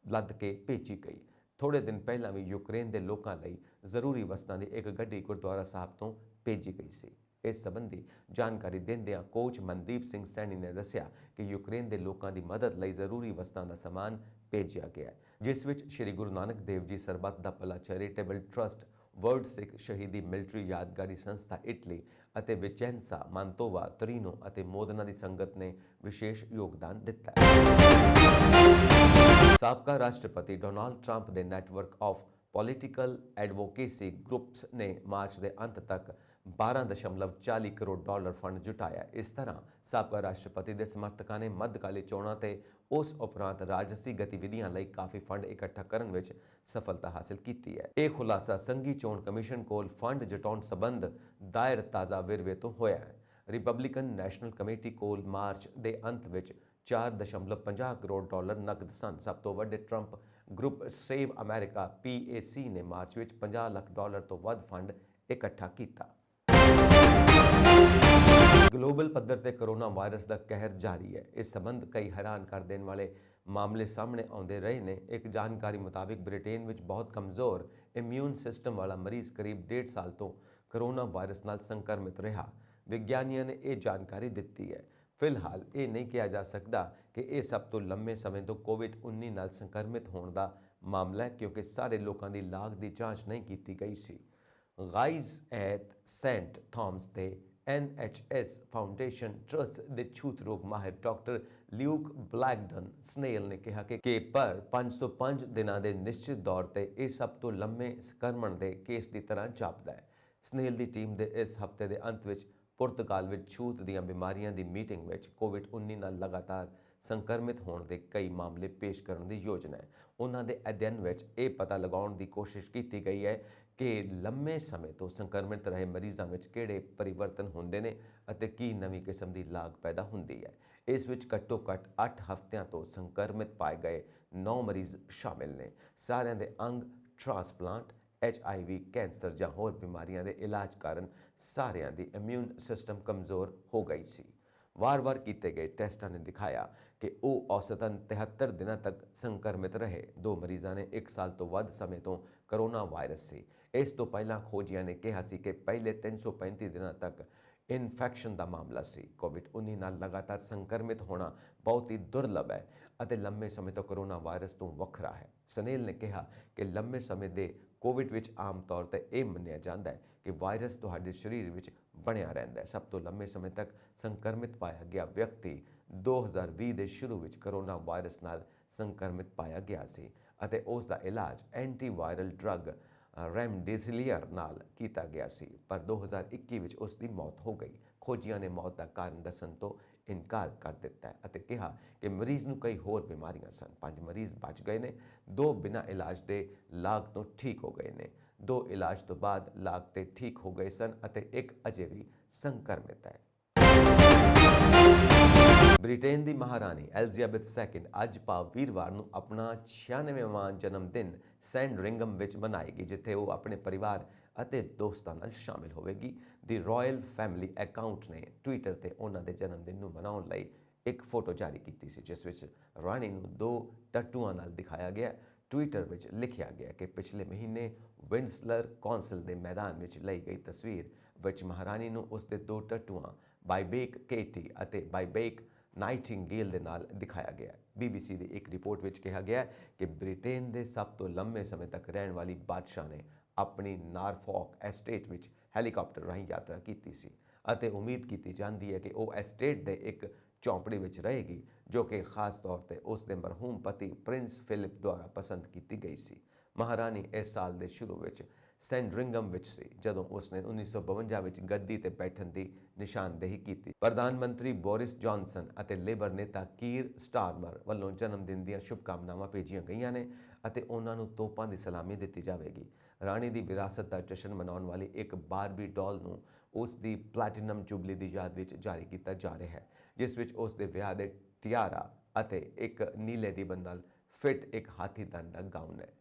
ਲੱਦ ਕੇ ਭੇਜੀ ਗਈ। ਥੋੜੇ ਦਿਨ ਪਹਿਲਾਂ ਵੀ ਯੂਕਰੇਨ ਦੇ ਲੋਕਾਂ ਲਈ ਜ਼ਰੂਰੀ ਵਸਤਾਂ ਦੀ ਇੱਕ ਗੱਡੀ ਗੁਰਦੁਆਰਾ ਸਾਹਿਬ ਤੋਂ ਭੇਜੀ ਗਈ ਸੀ। ਇਸ ਸੰਬੰਧੀ ਜਾਣਕਾਰੀ ਦਿੰਦਿਆਂ ਕੋਚ ਮਨਦੀਪ ਸਿੰਘ ਸੈਣੀ ਨੇ ਦੱਸਿਆ ਕਿ ਯੂਕਰੇਨ ਦੇ ਲੋਕਾਂ ਦੀ ਮਦਦ ਲਈ ਜ਼ਰੂਰੀ ਵਸਤਾਂ ਦਾ ਸਮਾਨ ਭੇਜਿਆ ਗਿਆ ਹੈ, ਜਿਸ ਵਿੱਚ ਸ਼੍ਰੀ ਗੁਰੂ ਨਾਨਕ ਦੇਵ ਜੀ ਸਰਬੱਤ ਦਾ ਭਲਾ ਚੈਰੀਟੇਬਲ ਟਰਸਟ, ਵਰਲਡ ਸਿੱਖ ਸ਼ਹੀਦੀ ਮਿਲਟਰੀ ਯਾਦਗਾਰੀ ਸੰਸਥਾ ਇਟਲੀ ਅਤੇ ਵਿਚੈਂਸਾ, ਮਾਂਤੋਵਾ, ਤਰੀਨੋ ਅਤੇ ਮੋਦਨਾ ਦੀ ਸੰਗਤ ਨੇ ਵਿਸ਼ੇਸ਼ ਯੋਗਦਾਨ ਦਿੱਤਾ ਹੈ। ਸਾਬਕਾ ਰਾਸ਼ਟਰਪਤੀ ਡੋਨਾਲਡ ਟਰੰਪ ਦੇ network of political advocacy groups ਨੇ ਮਾਰਚ ਦੇ ਅੰਤ ਤੱਕ $12.40 ਕਰੋੜ ਫੰਡ ਜੁਟਾਇਆ। ਇਸ ਤਰ੍ਹਾਂ ਸਾਬਕਾ ਰਾਸ਼ਟਰਪਤੀ ਦੇ ਸਮਰਥਕਾਂ ਨੇ ਮੱਧਕਾਲੀ ਚੋਣਾਂ ਤੇ ਉਸ ਉਪਰੰਤ ਰਾਜਸੀ ਗਤੀਵਿਧੀਆਂ ਲਈ ਕਾਫੀ ਫੰਡ ਇਕੱਠਾ ਕਰਨ ਵਿੱਚ ਸਫਲਤਾ ਹਾਸਲ ਕੀਤੀ ਹੈ। ਇਹ ਖੁਲਾਸਾ ਸੰਘੀ ਚੋਣ ਕਮਿਸ਼ਨ ਕੋਲ ਫੰਡ ਜਟਾਉਣ ਸੰਬੰਧ ਦਾਇਰ ਤਾਜ਼ਾ ਵੇਰਵੇ ਤੋਂ ਹੋਇਆ ਹੈ। ਰਿਪਬਲਿਕਨ ਨੈਸ਼ਨਲ ਕਮੇਟੀ ਕੋਲ ਮਾਰਚ ਦੇ ਅੰਤ ਵਿੱਚ 4.50 ਕਰੋੜ ਡਾਲਰ ਨਕਦ ਸਨ। ਸਭ ਤੋਂ ਵੱਡੇ Trump group save America PAC ਨੇ ਮਾਰਚ ਵਿੱਚ 50 ਲੱਖ ਡਾਲਰ ਤੋਂ ਵੱਧ ਫੰਡ ਇਕੱਠਾ ਕੀਤਾ। ਗਲੋਬਲ ਪੱਧਰ ਤੇ ਕੋਰੋਨਾ ਵਾਇਰਸ ਦਾ ਕਹਿਰ ਜਾਰੀ ਹੈ। ਇਸ ਸੰਬੰਧ ਕਈ ਹੈਰਾਨ ਕਰ ਦੇਣ ਵਾਲੇ ਮਾਮਲੇ ਸਾਹਮਣੇ ਆਉਂਦੇ ਰਹੇ ਨੇ। ਇੱਕ ਜਾਣਕਾਰੀ ਮੁਤਾਬਿਕ ਬ੍ਰਿਟੇਨ ਵਿੱਚ ਬਹੁਤ ਕਮਜ਼ੋਰ ਇਮਿਊਨ ਸਿਸਟਮ ਵਾਲਾ ਮਰੀਜ਼ ਕਰੀਬ 1.5 ਸਾਲ ਤੋਂ ਕੋਰੋਨਾ ਵਾਇਰਸ ਨਾਲ ਸੰਕਰਮਿਤ ਰਿਹਾ। ਵਿਗਿਆਨੀਆਂ ਨੇ ਇਹ ਜਾਣਕਾਰੀ ਦਿੱਤੀ ਹੈ। ਫਿਲਹਾਲ ਇਹ ਨਹੀਂ ਕਿਹਾ ਜਾ ਸਕਦਾ ਕਿ ਇਹ ਸਭ ਤੋਂ ਲੰਮੇ ਸਮੇਂ ਤੋਂ COVID-19 ਨਾਲ ਸੰਕਰਮਿਤ ਹੋਣ ਦਾ ਮਾਮਲਾ ਹੈ, ਕਿਉਂਕਿ ਸਾਰੇ ਲੋਕਾਂ ਦੀ ਲਾਗ ਦੀ ਜਾਂਚ ਨਹੀਂ ਕੀਤੀ ਗਈ ਸੀ। ਗਾਈਜ਼ ਐਟ ਸੇਂਟ ਥਾਮਸ ਦੇ NHS ਫਾਊਂਡੇਸ਼ਨ ਟਰਸਟ ਦੇ ਛੂਤ ਰੋਗ ਮਾਹਿਰ ਡਾਕਟਰ ਲਿਊਕ ਬਲੈਕਡਨ ਸਨੇਲ ਨੇ ਕਿਹਾ ਕਿ ਪਰ 505 ਦਿਨਾਂ ਦੇ ਨਿਸ਼ਚਿਤ ਦੌਰ ਤੇ ਇਹ ਸਭ ਤੋਂ ਲੰਮੇ ਸੰਕਰਮਣ ਦੇ ਕੇਸ ਦੀ ਤਰ੍ਹਾਂ ਜਾਪਦਾ ਹੈ। ਸਨੇਲ ਦੀ ਟੀਮ ਦੇ ਇਸ ਹਫ਼ਤੇ ਦੇ ਅੰਤ ਵਿੱਚ ਪੁਰਤਗਾਲ ਵਿੱਚ ਛੂਤ ਦੀਆਂ ਬਿਮਾਰੀਆਂ ਦੀ ਮੀਟਿੰਗ ਵਿੱਚ COVID-19 ਨਾਲ ਲਗਾਤਾਰ ਸੰਕਰਮਿਤ ਹੋਣ ਦੇ ਕਈ ਮਾਮਲੇ ਪੇਸ਼ ਕਰਨ ਦੀ ਯੋਜਨਾ ਹੈ। ਉਹਨਾਂ ਦੇ ਅਧਿਐਨ ਵਿੱਚ ਇਹ ਪਤਾ ਲਗਾਉਣ ਦੀ ਕੋਸ਼ਿਸ਼ ਕੀਤੀ ਗਈ ਹੈ ਕਿ ਲੰਮੇ ਸਮੇਂ ਤੋਂ ਸੰਕਰਮਿਤ ਰਹੇ ਮਰੀਜ਼ਾਂ ਵਿੱਚ ਕਿਹੜੇ ਪਰਿਵਰਤਨ ਹੁੰਦੇ ਨੇ ਅਤੇ ਕੀ ਨਵੀਂ ਕਿਸਮ ਦੀ ਲਾਗ ਪੈਦਾ ਹੁੰਦੀ ਹੈ। ਇਸ ਵਿੱਚ ਘੱਟੋ ਘੱਟ 8 ਹਫ਼ਤਿਆਂ ਤੋਂ ਸੰਕਰਮਿਤ ਪਾਏ ਗਏ 9 ਮਰੀਜ਼ ਸ਼ਾਮਿਲ ਨੇ। ਸਾਰਿਆਂ ਦੇ ਅੰਗ ਟ੍ਰਾਂਸਪਲਾਂਟ, HIV, ਕੈਂਸਰ ਜਾਂ ਹੋਰ ਬਿਮਾਰੀਆਂ ਦੇ ਇਲਾਜ ਕਾਰਨ ਸਾਰਿਆਂ ਦੀ ਇਮਿਊਨ ਸਿਸਟਮ ਕਮਜ਼ੋਰ ਹੋ ਗਈ ਸੀ। ਵਾਰ-ਵਾਰ ਕੀਤੇ ਗਏ ਟੈਸਟਾਂ ਨੇ ਦਿਖਾਇਆ ਕਿ ਉਹ ਔਸਤਨ 73 ਦਿਨਾਂ ਤੱਕ ਸੰਕਰਮਿਤ ਰਹੇ। 2 ਮਰੀਜ਼ਾਂ ਨੇ 1 ਸਾਲ ਤੋਂ ਵੱਧ ਸਮੇਂ ਤੋਂ ਕੋਰੋਨਾ ਵਾਇਰਸ ਸੀ। ਇਸ ਤੋਂ ਪਹਿਲਾਂ ਖੋਜੀਆਂ ਨੇ ਕਿਹਾ ਸੀ ਕਿ ਪਹਿਲੇ 335 ਦਿਨਾਂ ਤੱਕ ਇਨਫੈਕਸ਼ਨ ਦਾ ਮਾਮਲਾ ਸੀ। COVID-19 ਨਾਲ ਲਗਾਤਾਰ ਸੰਕਰਮਿਤ ਹੋਣਾ ਬਹੁਤ ਹੀ ਦੁਰਲਭ ਹੈ ਅਤੇ ਲੰਮੇ ਸਮੇਂ ਤੋਂ ਕੋਰੋਨਾ ਵਾਇਰਸ ਤੋਂ ਵੱਖਰਾ ਹੈ। ਸਨੇਲ ਨੇ ਕਿਹਾ ਕਿ ਲੰਮੇ ਸਮੇਂ ਦੇ ਕੋਵਿਡ ਵਿੱਚ ਆਮ ਤੌਰ ਤੇ ਇਹ ਮੰਨਿਆ ਜਾਂਦਾ ਹੈ ਕਿ ਵਾਇਰਸ ਤੁਹਾਡੇ ਸਰੀਰ ਵਿੱਚ ਬਣਿਆ ਰਹਿੰਦਾ ਹੈ। ਸਭ ਤੋਂ ਲੰਮੇ ਸਮੇਂ ਤੱਕ ਸੰਕਰਮਿਤ ਪਾਇਆ ਗਿਆ ਵਿਅਕਤੀ 2020 ਦੇ ਸ਼ੁਰੂ ਵਿੱਚ ਕੋਰੋਨਾ ਵਾਇਰਸ ਨਾਲ ਸੰਕਰਮਿਤ ਪਾਇਆ ਗਿਆ ਸੀ ਅਤੇ ਉਸ ਦਾ ਇਲਾਜ ਐਂਟੀਵਾਇਰਲ ਡਰੱਗ ਰੈਮਡੇਸਿਵਿਰ ਨਾਲ ਕੀਤਾ ਗਿਆ ਸੀ, ਪਰ 2021 ਵਿੱਚ ਉਸ ਦੀ ਮੌਤ ਹੋ ਗਈ। ਖੋਜੀਆਂ ਨੇ ਮੌਤ ਦਾ ਕਾਰਨ ਦੱਸਣ ਤੋਂ ਇਨਕਾਰ ਕਰ ਦਿੱਤਾ ਹੈ ਅਤੇ ਕਿਹਾ ਕਿ ਮਰੀਜ਼ ਨੂੰ ਕਈ ਹੋਰ ਬਿਮਾਰੀਆਂ ਸਨ। 5 ਮਰੀਜ਼ ਬਚ ਗਏ ਨੇ, 2 ਬਿਨਾਂ ਇਲਾਜ ਦੇ ਲਾਗ ਤੋਂ ਠੀਕ ਹੋ ਗਏ ਨੇ, 2 ਇਲਾਜ ਤੋਂ ਬਾਅਦ ਲਾਗ ਤੇ ਠੀਕ ਹੋ ਗਏ ਸਨ ਅਤੇ 1 ਅਜੇ ਵੀ ਸੰਕਰਮਿਤ ਹੈ। ਬ੍ਰਿਟੇਨ ਦੀ ਮਹਾਰਾਣੀ ਐਲਿਜ਼ਾਬੈਥ II ਅੱਜ ਭਾਵ ਵੀਰਵਾਰ ਨੂੰ ਆਪਣਾ 96ਵਾਂ ਜਨਮ ਦਿਨ ਸੈਂਡਰਿੰਗਮ ਵਿੱਚ ਮਨਾਏਗੀ, ਜਿੱਥੇ ਉਹ ਆਪਣੇ ਪਰਿਵਾਰ ਅਤੇ ਦੋਸਤਾਂ ਨਾਲ ਸ਼ਾਮਿਲ ਹੋਵੇਗੀ। ਦੀ ਰਾਇਲ ਫੈਮਿਲੀ ਅਕਾਊਂਟ ਨੇ ਟਵਿੱਟਰ ਤੇ ਉਹਨਾਂ ਦੇ ਜਨਮ ਦਿਨ ਨੂੰ ਮਨਾਉਣ ਲਈ ਇੱਕ ਫੋਟੋ ਜਾਰੀ ਕੀਤੀ ਸੀ, ਜਿਸ ਵਿੱਚ ਰਾਣੀ ਨੂੰ 2 ਟੱਟੂਆਂ ਨਾਲ ਦਿਖਾਇਆ ਗਿਆ। ਟਵਿੱਟਰ ਵਿੱਚ ਲਿਖਿਆ ਗਿਆ ਕਿ ਪਿਛਲੇ ਮਹੀਨੇ ਵਿੰਡਸਰ ਕੌਂਸਲ ਦੇ ਮੈਦਾਨ ਵਿੱਚ ਲਈ ਗਈ ਤਸਵੀਰ ਵਿੱਚ ਮਹਾਰਾਣੀ ਨੂੰ ਉਸ ਦੇ 2 ਟੱਟੂਆਂ ਬਾਇਬੇਕ ਕੇਟੀ ਅਤੇ ਬਾਇਬੇਕ ਨਾਈਟਿੰਗੇਲ ਦੇ ਨਾਲ ਦਿਖਾਇਆ ਗਿਆ। BBC ਦੀ ਇੱਕ ਰਿਪੋਰਟ ਵਿੱਚ ਕਿਹਾ ਗਿਆ ਕਿ ਬ੍ਰਿਟੇਨ ਦੇ ਸਭ ਤੋਂ ਲੰਮੇ ਸਮੇਂ ਤੱਕ ਰਹਿਣ ਵਾਲੀ ਬਾਦਸ਼ਾਹ ਨੇ ਆਪਣੀ ਨਾਰਫੋਕ ਐਸਟੇਟ ਵਿੱਚ ਹੈਲੀਕਾਪਟਰ ਰਾਹੀਂ ਯਾਤਰਾ ਕੀਤੀ ਸੀ ਅਤੇ ਉਮੀਦ ਕੀਤੀ ਜਾਂਦੀ ਹੈ ਕਿ ਉਹ ਐਸਟੇਟ ਦੇ ਇੱਕ ਝੌਂਪੜੀ ਵਿੱਚ ਰਹੇਗੀ, ਜੋ ਕਿ ਖਾਸ ਤੌਰ ਤੇ ਉਸ ਦੇ ਮਰਹੂਮ ਪਤੀ ਪ੍ਰਿੰਸ ਫਿਲਿਪ ਦੁਆਰਾ ਪਸੰਦ ਕੀਤੀ ਗਈ ਸੀ। ਮਹਾਰਾਣੀ ਇਸ ਸਾਲ ਦੇ ਸ਼ੁਰੂ ਵਿੱਚ ਸੈਂਡਰਿੰਗਮ ਵਿੱਚ ਸੀ ਜਦੋਂ ਉਸਨੇ 1952 ਵਿੱਚ ਗੱਦੀ ਤੇ ਬੈਠਣ ਦੀ ਨਿਸ਼ਾਨਦੇਹੀ ਕੀਤੀ। ਪ੍ਰਧਾਨ ਮੰਤਰੀ ਬੋਰਿਸ ਜੌਨਸਨ ਅਤੇ ਲੇਬਰ ਨੇਤਾ ਕੀਰ ਸਟਾਰਮਰ ਵੱਲੋਂ ਜਨਮ ਦਿਨ ਦੀਆਂ ਸ਼ੁਭਕਾਮਨਾਵਾਂ ਭੇਜੀਆਂ ਗਈਆਂ ਨੇ ਅਤੇ ਉਹਨਾਂ ਨੂੰ ਤੋਪਾਂ ਦੀ ਸਲਾਮੀ ਦਿੱਤੀ ਜਾਵੇਗੀ। ਰਾਣੀ ਦੀ ਵਿਰਾਸਤ ਦਾ ਜਸ਼ਨ ਮਨਾਉਣ ਵਾਲੀ ਇੱਕ ਬਾਰਬੀ ਡਾਲ ਨੂੰ ਉਸ ਦੀ ਪਲੈਟੀਨਮ ਜੁਬਲੀ ਦੀ ਯਾਦ ਵਿੱਚ ਜਾਰੀ ਕੀਤਾ ਜਾ ਰਿਹਾ ਹੈ, ਜਿਸ ਵਿੱਚ ਉਸ ਦੇ ਵਿਆਹ ਦੇ ਟਿਆਰਾ ਅਤੇ ਇੱਕ ਨੀਲੇ ਰਿਬਨ ਨਾਲ ਫਿੱਟ ਇੱਕ ਹਾਥੀ ਦੰਦ ਦਾ ਗਾਊਨ ਹੈ।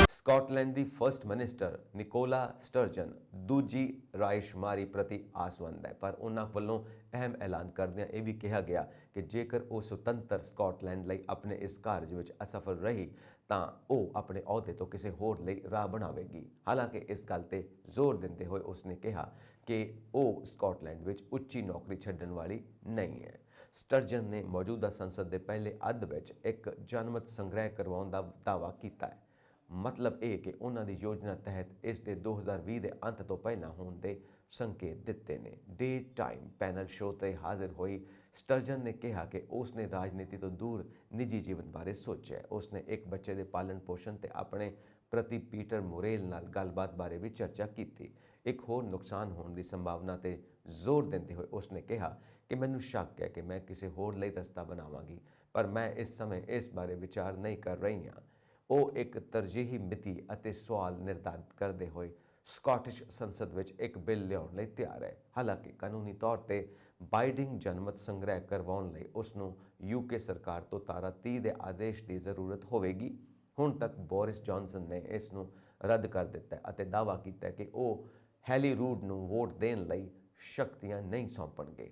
ਸਕਾਟਲੈਂਡ ਦੀ ਫਰਸਟ ਮਿਨਿਸਟਰ ਨਿਕੋਲਾ ਸਟਰਜਨ ਦੂਜੀ ਰਾਏਸ਼ੁਮਾਰੀ ਪ੍ਰਤੀ ਆਸਵੰਦ ਹੈ, ਪਰ ਉਹਨਾਂ ਵੱਲੋਂ ਅਹਿਮ ਐਲਾਨ ਕਰਦਿਆਂ ਇਹ ਵੀ ਕਿਹਾ ਗਿਆ ਕਿ ਜੇਕਰ ਉਹ ਸੁਤੰਤਰ ਸਕਾਟਲੈਂਡ ਲਈ ਆਪਣੇ ਇਸ ਕਾਰਜ ਵਿੱਚ ਅਸਫਲ ਰਹੀ ਤਾਂ ਉਹ ਆਪਣੇ ਅਹੁਦੇ ਤੋਂ ਕਿਸੇ ਹੋਰ ਲਈ ਰਾਹ ਬਣਾਵੇਗੀ। ਹਾਲਾਂਕਿ ਇਸ ਗੱਲ ਤੇ ਜ਼ੋਰ ਦਿੰਦੇ ਹੋਏ ਉਸਨੇ ਕਿਹਾ ਕਿ ਉਹ ਸਕਾਟਲੈਂਡ ਵਿੱਚ ਉੱਚੀ ਨੌਕਰੀ ਛੱਡਣ ਵਾਲੀ ਨਹੀਂ ਹੈ। ਸਟਰਜਨ ਨੇ ਮੌਜੂਦਾ ਸੰਸਦ ਦੇ ਪਹਿਲੇ ਅੱਧ ਵਿੱਚ ਇੱਕ ਜਨਮਤ ਸੰਗ੍ਰਹਿ ਕਰਵਾਉਣ ਦਾ ਦਾਅਵਾ ਕੀਤਾ ਹੈ। ਮਤਲਬ ਇਹ ਕਿ ਉਹਨਾਂ ਦੀ ਯੋਜਨਾ ਤਹਿਤ ਇਸ ਦੇ 2020 ਦੇ ਅੰਤ ਤੋਂ ਪਹਿਲਾਂ ਹੋਣ ਦੇ ਸੰਕੇਤ ਦਿੱਤੇ ਨੇ। ਡੇ ਟਾਈਮ ਪੈਨਲ ਸ਼ੋਅ ਤੇ ਹਾਜ਼ਰ ਹੋਈ ਸਟਰਜਨ ਨੇ ਕਿਹਾ ਕਿ ਉਸਨੇ ਰਾਜਨੀਤੀ ਤੋਂ ਦੂਰ ਨਿੱਜੀ ਜੀਵਨ ਬਾਰੇ ਸੋਚਿਆ। ਉਸਨੇ ਇੱਕ ਬੱਚੇ ਦੇ ਪਾਲਣ ਪੋਸ਼ਣ ਤੇ ਆਪਣੇ ਪ੍ਰਤੀ ਪੀਟਰ ਮੁਰੇਲ ਨਾਲ ਗੱਲਬਾਤ ਬਾਰੇ ਵੀ ਚਰਚਾ ਕੀਤੀ। ਇੱਕ ਹੋਰ ਨੁਕਸਾਨ ਹੋਣ ਦੀ ਸੰਭਾਵਨਾ ਤੇ ਜ਼ੋਰ ਦਿੰਦੇ ਹੋਏ ਉਸਨੇ ਕਿਹਾ ਕਿ ਮੈਨੂੰ ਸ਼ੱਕ ਹੈ ਕਿ ਮੈਂ ਕਿਸੇ ਹੋਰ ਲਈ ਰਸਤਾ ਬਣਾਵਾਂਗੀ। ਪਰ ਮੈਂ ਇਸ ਸਮੇਂ ਇਸ ਬਾਰੇ ਵਿਚਾਰ ਨਹੀਂ ਕਰ ਰਹੀ ਹਾਂ। ਉਹ ਇੱਕ ਤਰਜੀਹੀ ਮਿਤੀ ਅਤੇ ਸਵਾਲ ਨਿਰਧਾਰਿਤ ਕਰਦੇ ਹੋਏ ਸਕਾਟਿਸ਼ ਸੰਸਦ ਵਿੱਚ ਇੱਕ ਬਿੱਲ ਲਿਆਉਣ ਲਈ ਤਿਆਰ ਹੈ। ਹਾਲਾਂਕਿ ਕਾਨੂੰਨੀ ਤੌਰ ਤੇ ਬਾਈਡਿੰਗ ਜਨਮਤ ਸੰਗ੍ਰਹਿ ਕਰਵਾਉਣ ਲਈ ਉਸ ਨੂੰ ਯੂਕੇ ਸਰਕਾਰ ਤੋਂ ਧਾਰਾ 30 ਦੇ ਆਦੇਸ਼ ਦੀ ਜ਼ਰੂਰਤ ਹੋਵੇਗੀ। ਹੁਣ ਤੱਕ ਬੋਰਿਸ ਜੌਨਸਨ ਨੇ ਇਸ ਨੂੰ ਰੱਦ ਕਰ ਦਿੱਤਾ ਅਤੇ ਦਾਅਵਾ ਕੀਤਾ ਕਿ ਉਹ ਹੈਲੀ ਰੂਡ ਨੂੰ ਵੋਟ ਦੇਣ ਲਈ ਸ਼ਕਤੀਆਂ ਨਹੀਂ ਸੌਂਪਣਗੇ।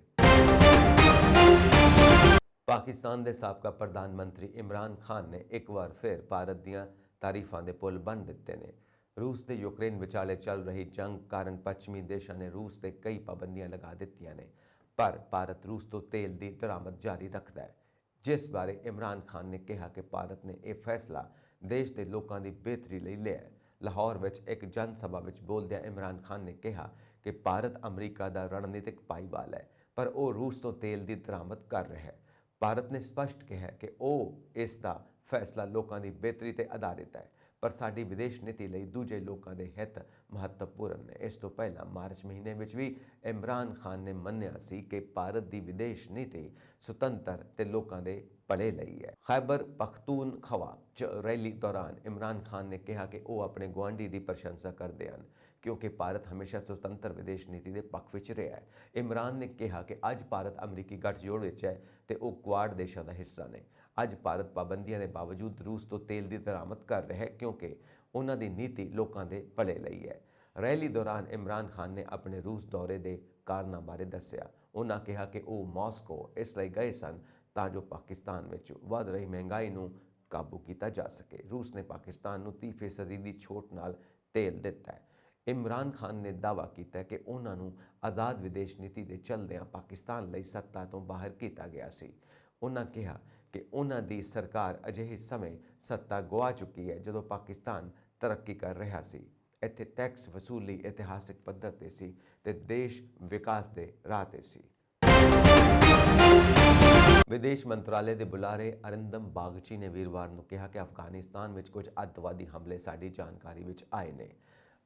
ਪਾਕਿਸਤਾਨ ਦੇ ਸਾਬਕਾ ਪ੍ਰਧਾਨ ਮੰਤਰੀ ਇਮਰਾਨ ਖਾਨ ਨੇ ਇੱਕ ਵਾਰ ਫਿਰ ਭਾਰਤ ਦੀਆਂ ਤਾਰੀਫਾਂ ਦੇ ਪੁੱਲ ਬੰਨ੍ਹ ਦਿੱਤੇ ਨੇ। ਰੂਸ ਤੇ ਯੂਕਰੇਨ ਵਿਚਾਲੇ ਚੱਲ ਰਹੀ ਜੰਗ ਕਾਰਨ ਪੱਛਮੀ ਦੇਸ਼ਾਂ ਨੇ ਰੂਸ ਤੇ ਕਈ ਪਾਬੰਦੀਆਂ ਲਗਾ ਦਿੱਤੀਆਂ ਨੇ, ਪਰ ਭਾਰਤ ਰੂਸ ਤੋਂ ਤੇਲ ਦੀ ਦਰਾਮਦ ਜਾਰੀ ਰੱਖਦਾ ਹੈ, ਜਿਸ ਬਾਰੇ ਇਮਰਾਨ ਖਾਨ ਨੇ ਕਿਹਾ ਕਿ ਭਾਰਤ ਨੇ ਇਹ ਫੈਸਲਾ ਦੇਸ਼ ਦੇ ਲੋਕਾਂ ਦੀ ਬਿਹਤਰੀ ਲਈ ਲਿਆ ਹੈ। ਲਾਹੌਰ ਵਿੱਚ ਇੱਕ ਜਨ ਸਭਾ ਵਿੱਚ ਬੋਲਦਿਆਂ ਇਮਰਾਨ ਖਾਨ ਨੇ ਕਿਹਾ ਕਿ ਭਾਰਤ ਅਮਰੀਕਾ ਦਾ ਰਣਨੀਤਿਕ ਭਾਈਵਾਲ ਹੈ, ਪਰ ਉਹ ਰੂਸ ਤੋਂ ਤੇਲ ਦੀ ਦਰਾਮਦ ਕਰ ਰਿਹਾ ਹੈ। ਭਾਰਤ ਨੇ ਸਪਸ਼ਟ ਕਿਹਾ ਕਿ ਉਹ ਇਸ ਦਾ ਫੈਸਲਾ ਲੋਕਾਂ ਦੀ ਬਿਹਤਰੀ ਤੇ ਆਧਾਰਿਤ ਹੈ, ਪਰ ਸਾਡੀ ਵਿਦੇਸ਼ ਨੀਤੀ ਲਈ ਦੂਜੇ ਲੋਕਾਂ ਦੇ ਹਿੱਤ ਮਹੱਤਵਪੂਰਨ ਨੇ। ਇਸ ਤੋਂ ਪਹਿਲਾਂ ਮਾਰਚ ਮਹੀਨੇ ਵਿੱਚ ਵੀ ਇਮਰਾਨ ਖਾਨ ਨੇ ਮੰਨਿਆ ਸੀ ਕਿ ਭਾਰਤ ਦੀ ਵਿਦੇਸ਼ ਨੀਤੀ ਸੁਤੰਤਰ ਤੇ ਲੋਕਾਂ ਦੇ ਭਲੇ ਲਈ ਹੈ। ਖੈਬਰ ਪਖਤੂਨਖਵਾ 'ਚ ਰੈਲੀ ਦੌਰਾਨ ਇਮਰਾਨ ਖਾਨ ਨੇ ਕਿਹਾ ਕਿ ਉਹ ਆਪਣੇ ਗੁਆਂਢੀ ਦੀ ਪ੍ਰਸ਼ੰਸਾ ਕਰਦੇ ਹਨ, ਕਿਉਂਕਿ ਭਾਰਤ ਹਮੇਸ਼ਾ ਸੁਤੰਤਰ ਵਿਦੇਸ਼ ਨੀਤੀ ਦੇ ਪੱਖ ਵਿੱਚ ਰਿਹਾ ਹੈ। ਇਮਰਾਨ ਨੇ ਕਿਹਾ ਕਿ ਅੱਜ ਭਾਰਤ ਅਮਰੀਕੀ ਗੱਠਜੋੜ ਵਿੱਚ ਹੈ ਤੇ ਉਹ ਕੁਆਡ ਦੇਸ਼ਾਂ ਦਾ ਹਿੱਸਾ ਨੇ। ਅੱਜ ਭਾਰਤ ਪਾਬੰਦੀਆਂ ਦੇ ਬਾਵਜੂਦ ਰੂਸ ਤੋਂ ਤੇਲ ਦੀ ਦਰਾਮਦ ਕਰ ਰਿਹਾ ਹੈ, ਕਿਉਂਕਿ ਉਹਨਾਂ ਦੀ ਨੀਤੀ ਲੋਕਾਂ ਦੇ ਭਲੇ ਲਈ ਹੈ। ਰੈਲੀ ਦੌਰਾਨ ਇਮਰਾਨ ਖਾਨ ਨੇ ਆਪਣੇ ਰੂਸ ਦੌਰੇ ਦੇ ਕਾਰਨਾਂ ਬਾਰੇ ਦੱਸਿਆ। ਉਹਨਾਂ ਕਿਹਾ ਕਿ ਉਹ ਮਾਸਕੋ ਇਸ ਲਈ ਗਏ ਸਨ ਤਾਂ ਜੋ ਪਾਕਿਸਤਾਨ ਵਿੱਚ ਵੱਧ ਰਹੀ ਮਹਿੰਗਾਈ ਨੂੰ ਕਾਬੂ ਕੀਤਾ ਜਾ ਸਕੇ। ਰੂਸ ਨੇ ਪਾਕਿਸਤਾਨ ਨੂੰ 30% ਦੀ ਛੋਟ ਨਾਲ ਤੇਲ ਦਿੱਤਾ ਹੈ। ਇਮਰਾਨ ਖਾਨ ਨੇ ਦਾਅਵਾ ਕੀਤਾ ਕਿ ਉਹਨਾਂ ਨੂੰ ਆਜ਼ਾਦ ਵਿਦੇਸ਼ ਨੀਤੀ ਦੇ ਚੱਲਦਿਆਂ ਪਾਕਿਸਤਾਨ ਲਈ ਸੱਤਾ ਤੋਂ ਬਾਹਰ ਕੀਤਾ ਗਿਆ ਸੀ। ਉਹਨਾਂ ਕਿਹਾ ਕਿ ਉਹਨਾਂ ਦੀ ਸਰਕਾਰ ਅਜਿਹੇ ਸਮੇਂ ਸੱਤਾ ਗੁਆ ਚੁੱਕੀ ਹੈ ਜਦੋਂ ਪਾਕਿਸਤਾਨ ਤਰੱਕੀ ਕਰ ਰਿਹਾ ਸੀ। ਇੱਥੇ ਟੈਕਸ ਵਸੂਲੀ ਇਤਿਹਾਸਿਕ ਪੱਧਰ ਤੇ ਸੀ ਤੇ ਦੇਸ਼ ਵਿਕਾਸ ਦੇ ਰਾਹ ਤੇ ਸੀ। ਵਿਦੇਸ਼ ਮੰਤਰਾਲੇ ਦੇ ਬੁਲਾਰੇ ਅਰਿੰਦਮ ਬਾਗਚੀ ਨੇ ਵੀਰਵਾਰ ਨੂੰ ਕਿਹਾ ਕਿ ਅਫਗਾਨਿਸਤਾਨ ਵਿੱਚ ਕੁਝ ਅੱਤਵਾਦੀ ਹਮਲੇ ਸਾਡੀ ਜਾਣਕਾਰੀ ਵਿੱਚ ਆਏ ਨੇ।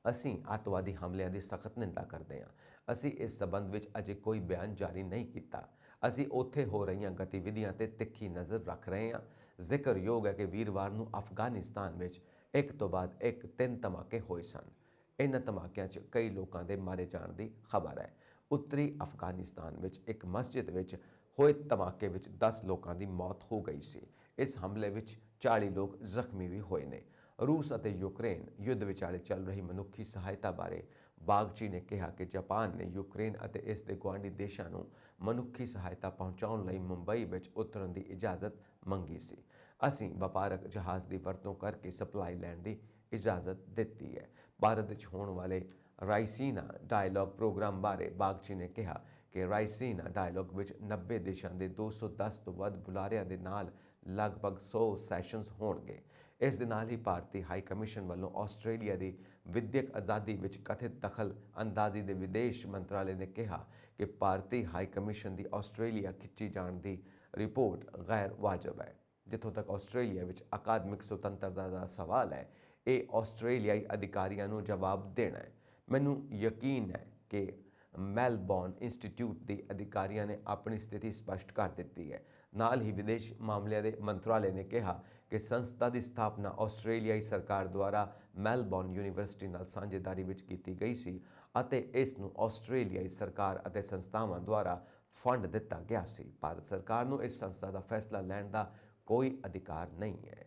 ਅਸੀਂ ਅੱਤਵਾਦੀ ਹਮਲਿਆਂ ਦੀ ਸਖਤ ਨਿੰਦਾ ਕਰਦੇ ਹਾਂ। ਅਸੀਂ ਇਸ ਸਬੰਧ ਵਿੱਚ ਅਜੇ ਕੋਈ ਬਿਆਨ ਜਾਰੀ ਨਹੀਂ ਕੀਤਾ। ਅਸੀਂ ਉੱਥੇ ਹੋ ਰਹੀਆਂ ਗਤੀਵਿਧੀਆਂ ਤੇ ਤਿੱਖੀ ਨਜ਼ਰ ਰੱਖ ਰਹੇ ਹਾਂ। ਜ਼ਿਕਰਯੋਗ ਹੈ ਕਿ ਵੀਰਵਾਰ ਨੂੰ ਅਫਗਾਨਿਸਤਾਨ ਵਿੱਚ ਇੱਕ ਤੋਂ ਬਾਅਦ ਇੱਕ 3 ਧਮਾਕੇ ਹੋਏ ਸਨ। ਇਨ੍ਹਾਂ ਧਮਾਕਿਆਂ 'ਚ ਕਈ ਲੋਕਾਂ ਦੇ ਮਾਰੇ ਜਾਣ ਦੀ ਖਬਰ ਹੈ। ਉੱਤਰੀ ਅਫਗਾਨਿਸਤਾਨ ਵਿੱਚ ਇੱਕ ਮਸਜਿਦ ਵਿੱਚ ਹੋਏ ਧਮਾਕੇ ਵਿੱਚ 10 ਲੋਕਾਂ ਦੀ ਮੌਤ ਹੋ ਗਈ ਸੀ। ਇਸ ਹਮਲੇ ਵਿੱਚ 40 ਲੋਕ ਜ਼ਖਮੀ ਵੀ ਹੋਏ ਨੇ। ਰੂਸ ਅਤੇ ਯੂਕਰੇਨ ਯੁੱਧ ਵਿਚਾਲੇ ਚੱਲ ਰਹੀ ਮਨੁੱਖੀ ਸਹਾਇਤਾ ਬਾਰੇ ਬਾਗਚੀ ਨੇ ਕਿਹਾ ਕਿ ਜਾਪਾਨ ਨੇ ਯੂਕਰੇਨ ਅਤੇ ਇਸ ਦੇ ਗੁਆਂਢੀ ਦੇਸ਼ਾਂ ਨੂੰ ਮਨੁੱਖੀ ਸਹਾਇਤਾ ਪਹੁੰਚਾਉਣ ਲਈ ਮੁੰਬਈ ਵਿੱਚ ਉਤਰਨ ਦੀ ਇਜਾਜ਼ਤ ਮੰਗੀ ਸੀ। ਅਸੀਂ ਵਪਾਰਕ ਜਹਾਜ਼ ਦੀ ਵਰਤੋਂ ਕਰਕੇ ਸਪਲਾਈ ਲੈਣ ਦੀ ਇਜਾਜ਼ਤ ਦਿੱਤੀ ਹੈ। ਭਾਰਤ ਵਿੱਚ ਹੋਣ ਵਾਲੇ ਰਾਈਸੀਨਾ ਡਾਇਲੌਗ ਪ੍ਰੋਗਰਾਮ ਬਾਰੇ ਬਾਗਚੀ ਨੇ ਕਿਹਾ ਕਿ ਰਾਈਸੀਨਾ ਡਾਇਲੌਗ ਵਿੱਚ 90 ਦੇਸ਼ਾਂ ਦੇ 210 ਤੋਂ ਵੱਧ ਬੁਲਾਰਿਆਂ ਦੇ ਨਾਲ ਲਗਭਗ 100 ਸੈਸ਼ਨਜ਼ ਹੋਣਗੇ। ਇਸ ਦੇ ਨਾਲ ਹੀ ਭਾਰਤੀ ਹਾਈ ਕਮਿਸ਼ਨ ਵੱਲੋਂ ਆਸਟ੍ਰੇਲੀਆ ਦੀ ਵਿਦਿਅਕ ਆਜ਼ਾਦੀ ਵਿੱਚ ਕਥਿਤ ਦਖਲ ਅੰਦਾਜ਼ੀ ਦੇ ਵਿਦੇਸ਼ ਮੰਤਰਾਲੇ ਨੇ ਕਿਹਾ ਕਿ ਭਾਰਤੀ ਹਾਈ ਕਮਿਸ਼ਨ ਦੀ ਆਸਟ੍ਰੇਲੀਆ ਖਿੱਚੀ ਜਾਣ ਦੀ ਰਿਪੋਰਟ ਗੈਰ ਵਾਜਬ ਹੈ। ਜਿੱਥੋਂ ਤੱਕ ਆਸਟ੍ਰੇਲੀਆ ਵਿੱਚ ਅਕਾਦਮਿਕ ਸੁਤੰਤਰਤਾ ਦਾ ਸਵਾਲ ਹੈ, ਇਹ ਆਸਟ੍ਰੇਲੀਆਈ ਅਧਿਕਾਰੀਆਂ ਨੂੰ ਜਵਾਬ ਦੇਣਾ ਹੈ। ਮੈਨੂੰ ਯਕੀਨ ਹੈ ਕਿ ਮੈਲਬੌਰਨ ਇੰਸਟੀਚਿਊਟ ਦੇ ਅਧਿਕਾਰੀਆਂ ਨੇ ਆਪਣੀ ਸਥਿਤੀ ਸਪਸ਼ਟ ਕਰ ਦਿੱਤੀ ਹੈ। ਨਾਲ ਹੀ ਵਿਦੇਸ਼ ਮਾਮਲਿਆਂ ਦੇ ਮੰਤਰਾਲੇ ਨੇ ਕਿਹਾ ਕਿ ਸੰਸਥਾ ਦੀ ਸਥਾਪਨਾ ਆਸਟ੍ਰੇਲੀਆਈ ਸਰਕਾਰ ਦੁਆਰਾ ਮੈਲਬੌਰਨ ਯੂਨੀਵਰਸਿਟੀ ਨਾਲ ਸਾਂਝੇਦਾਰੀ ਵਿੱਚ ਕੀਤੀ ਗਈ ਸੀ ਅਤੇ ਇਸ ਨੂੰ ਆਸਟ੍ਰੇਲੀਆਈ ਸਰਕਾਰ ਅਤੇ ਸੰਸਥਾਵਾਂ ਦੁਆਰਾ ਫੰਡ ਦਿੱਤਾ ਗਿਆ ਸੀ। ਭਾਰਤ ਸਰਕਾਰ ਨੂੰ ਇਸ ਸੰਸਥਾ ਦਾ ਫੈਸਲਾ ਲੈਣ ਦਾ ਕੋਈ ਅਧਿਕਾਰ ਨਹੀਂ ਹੈ।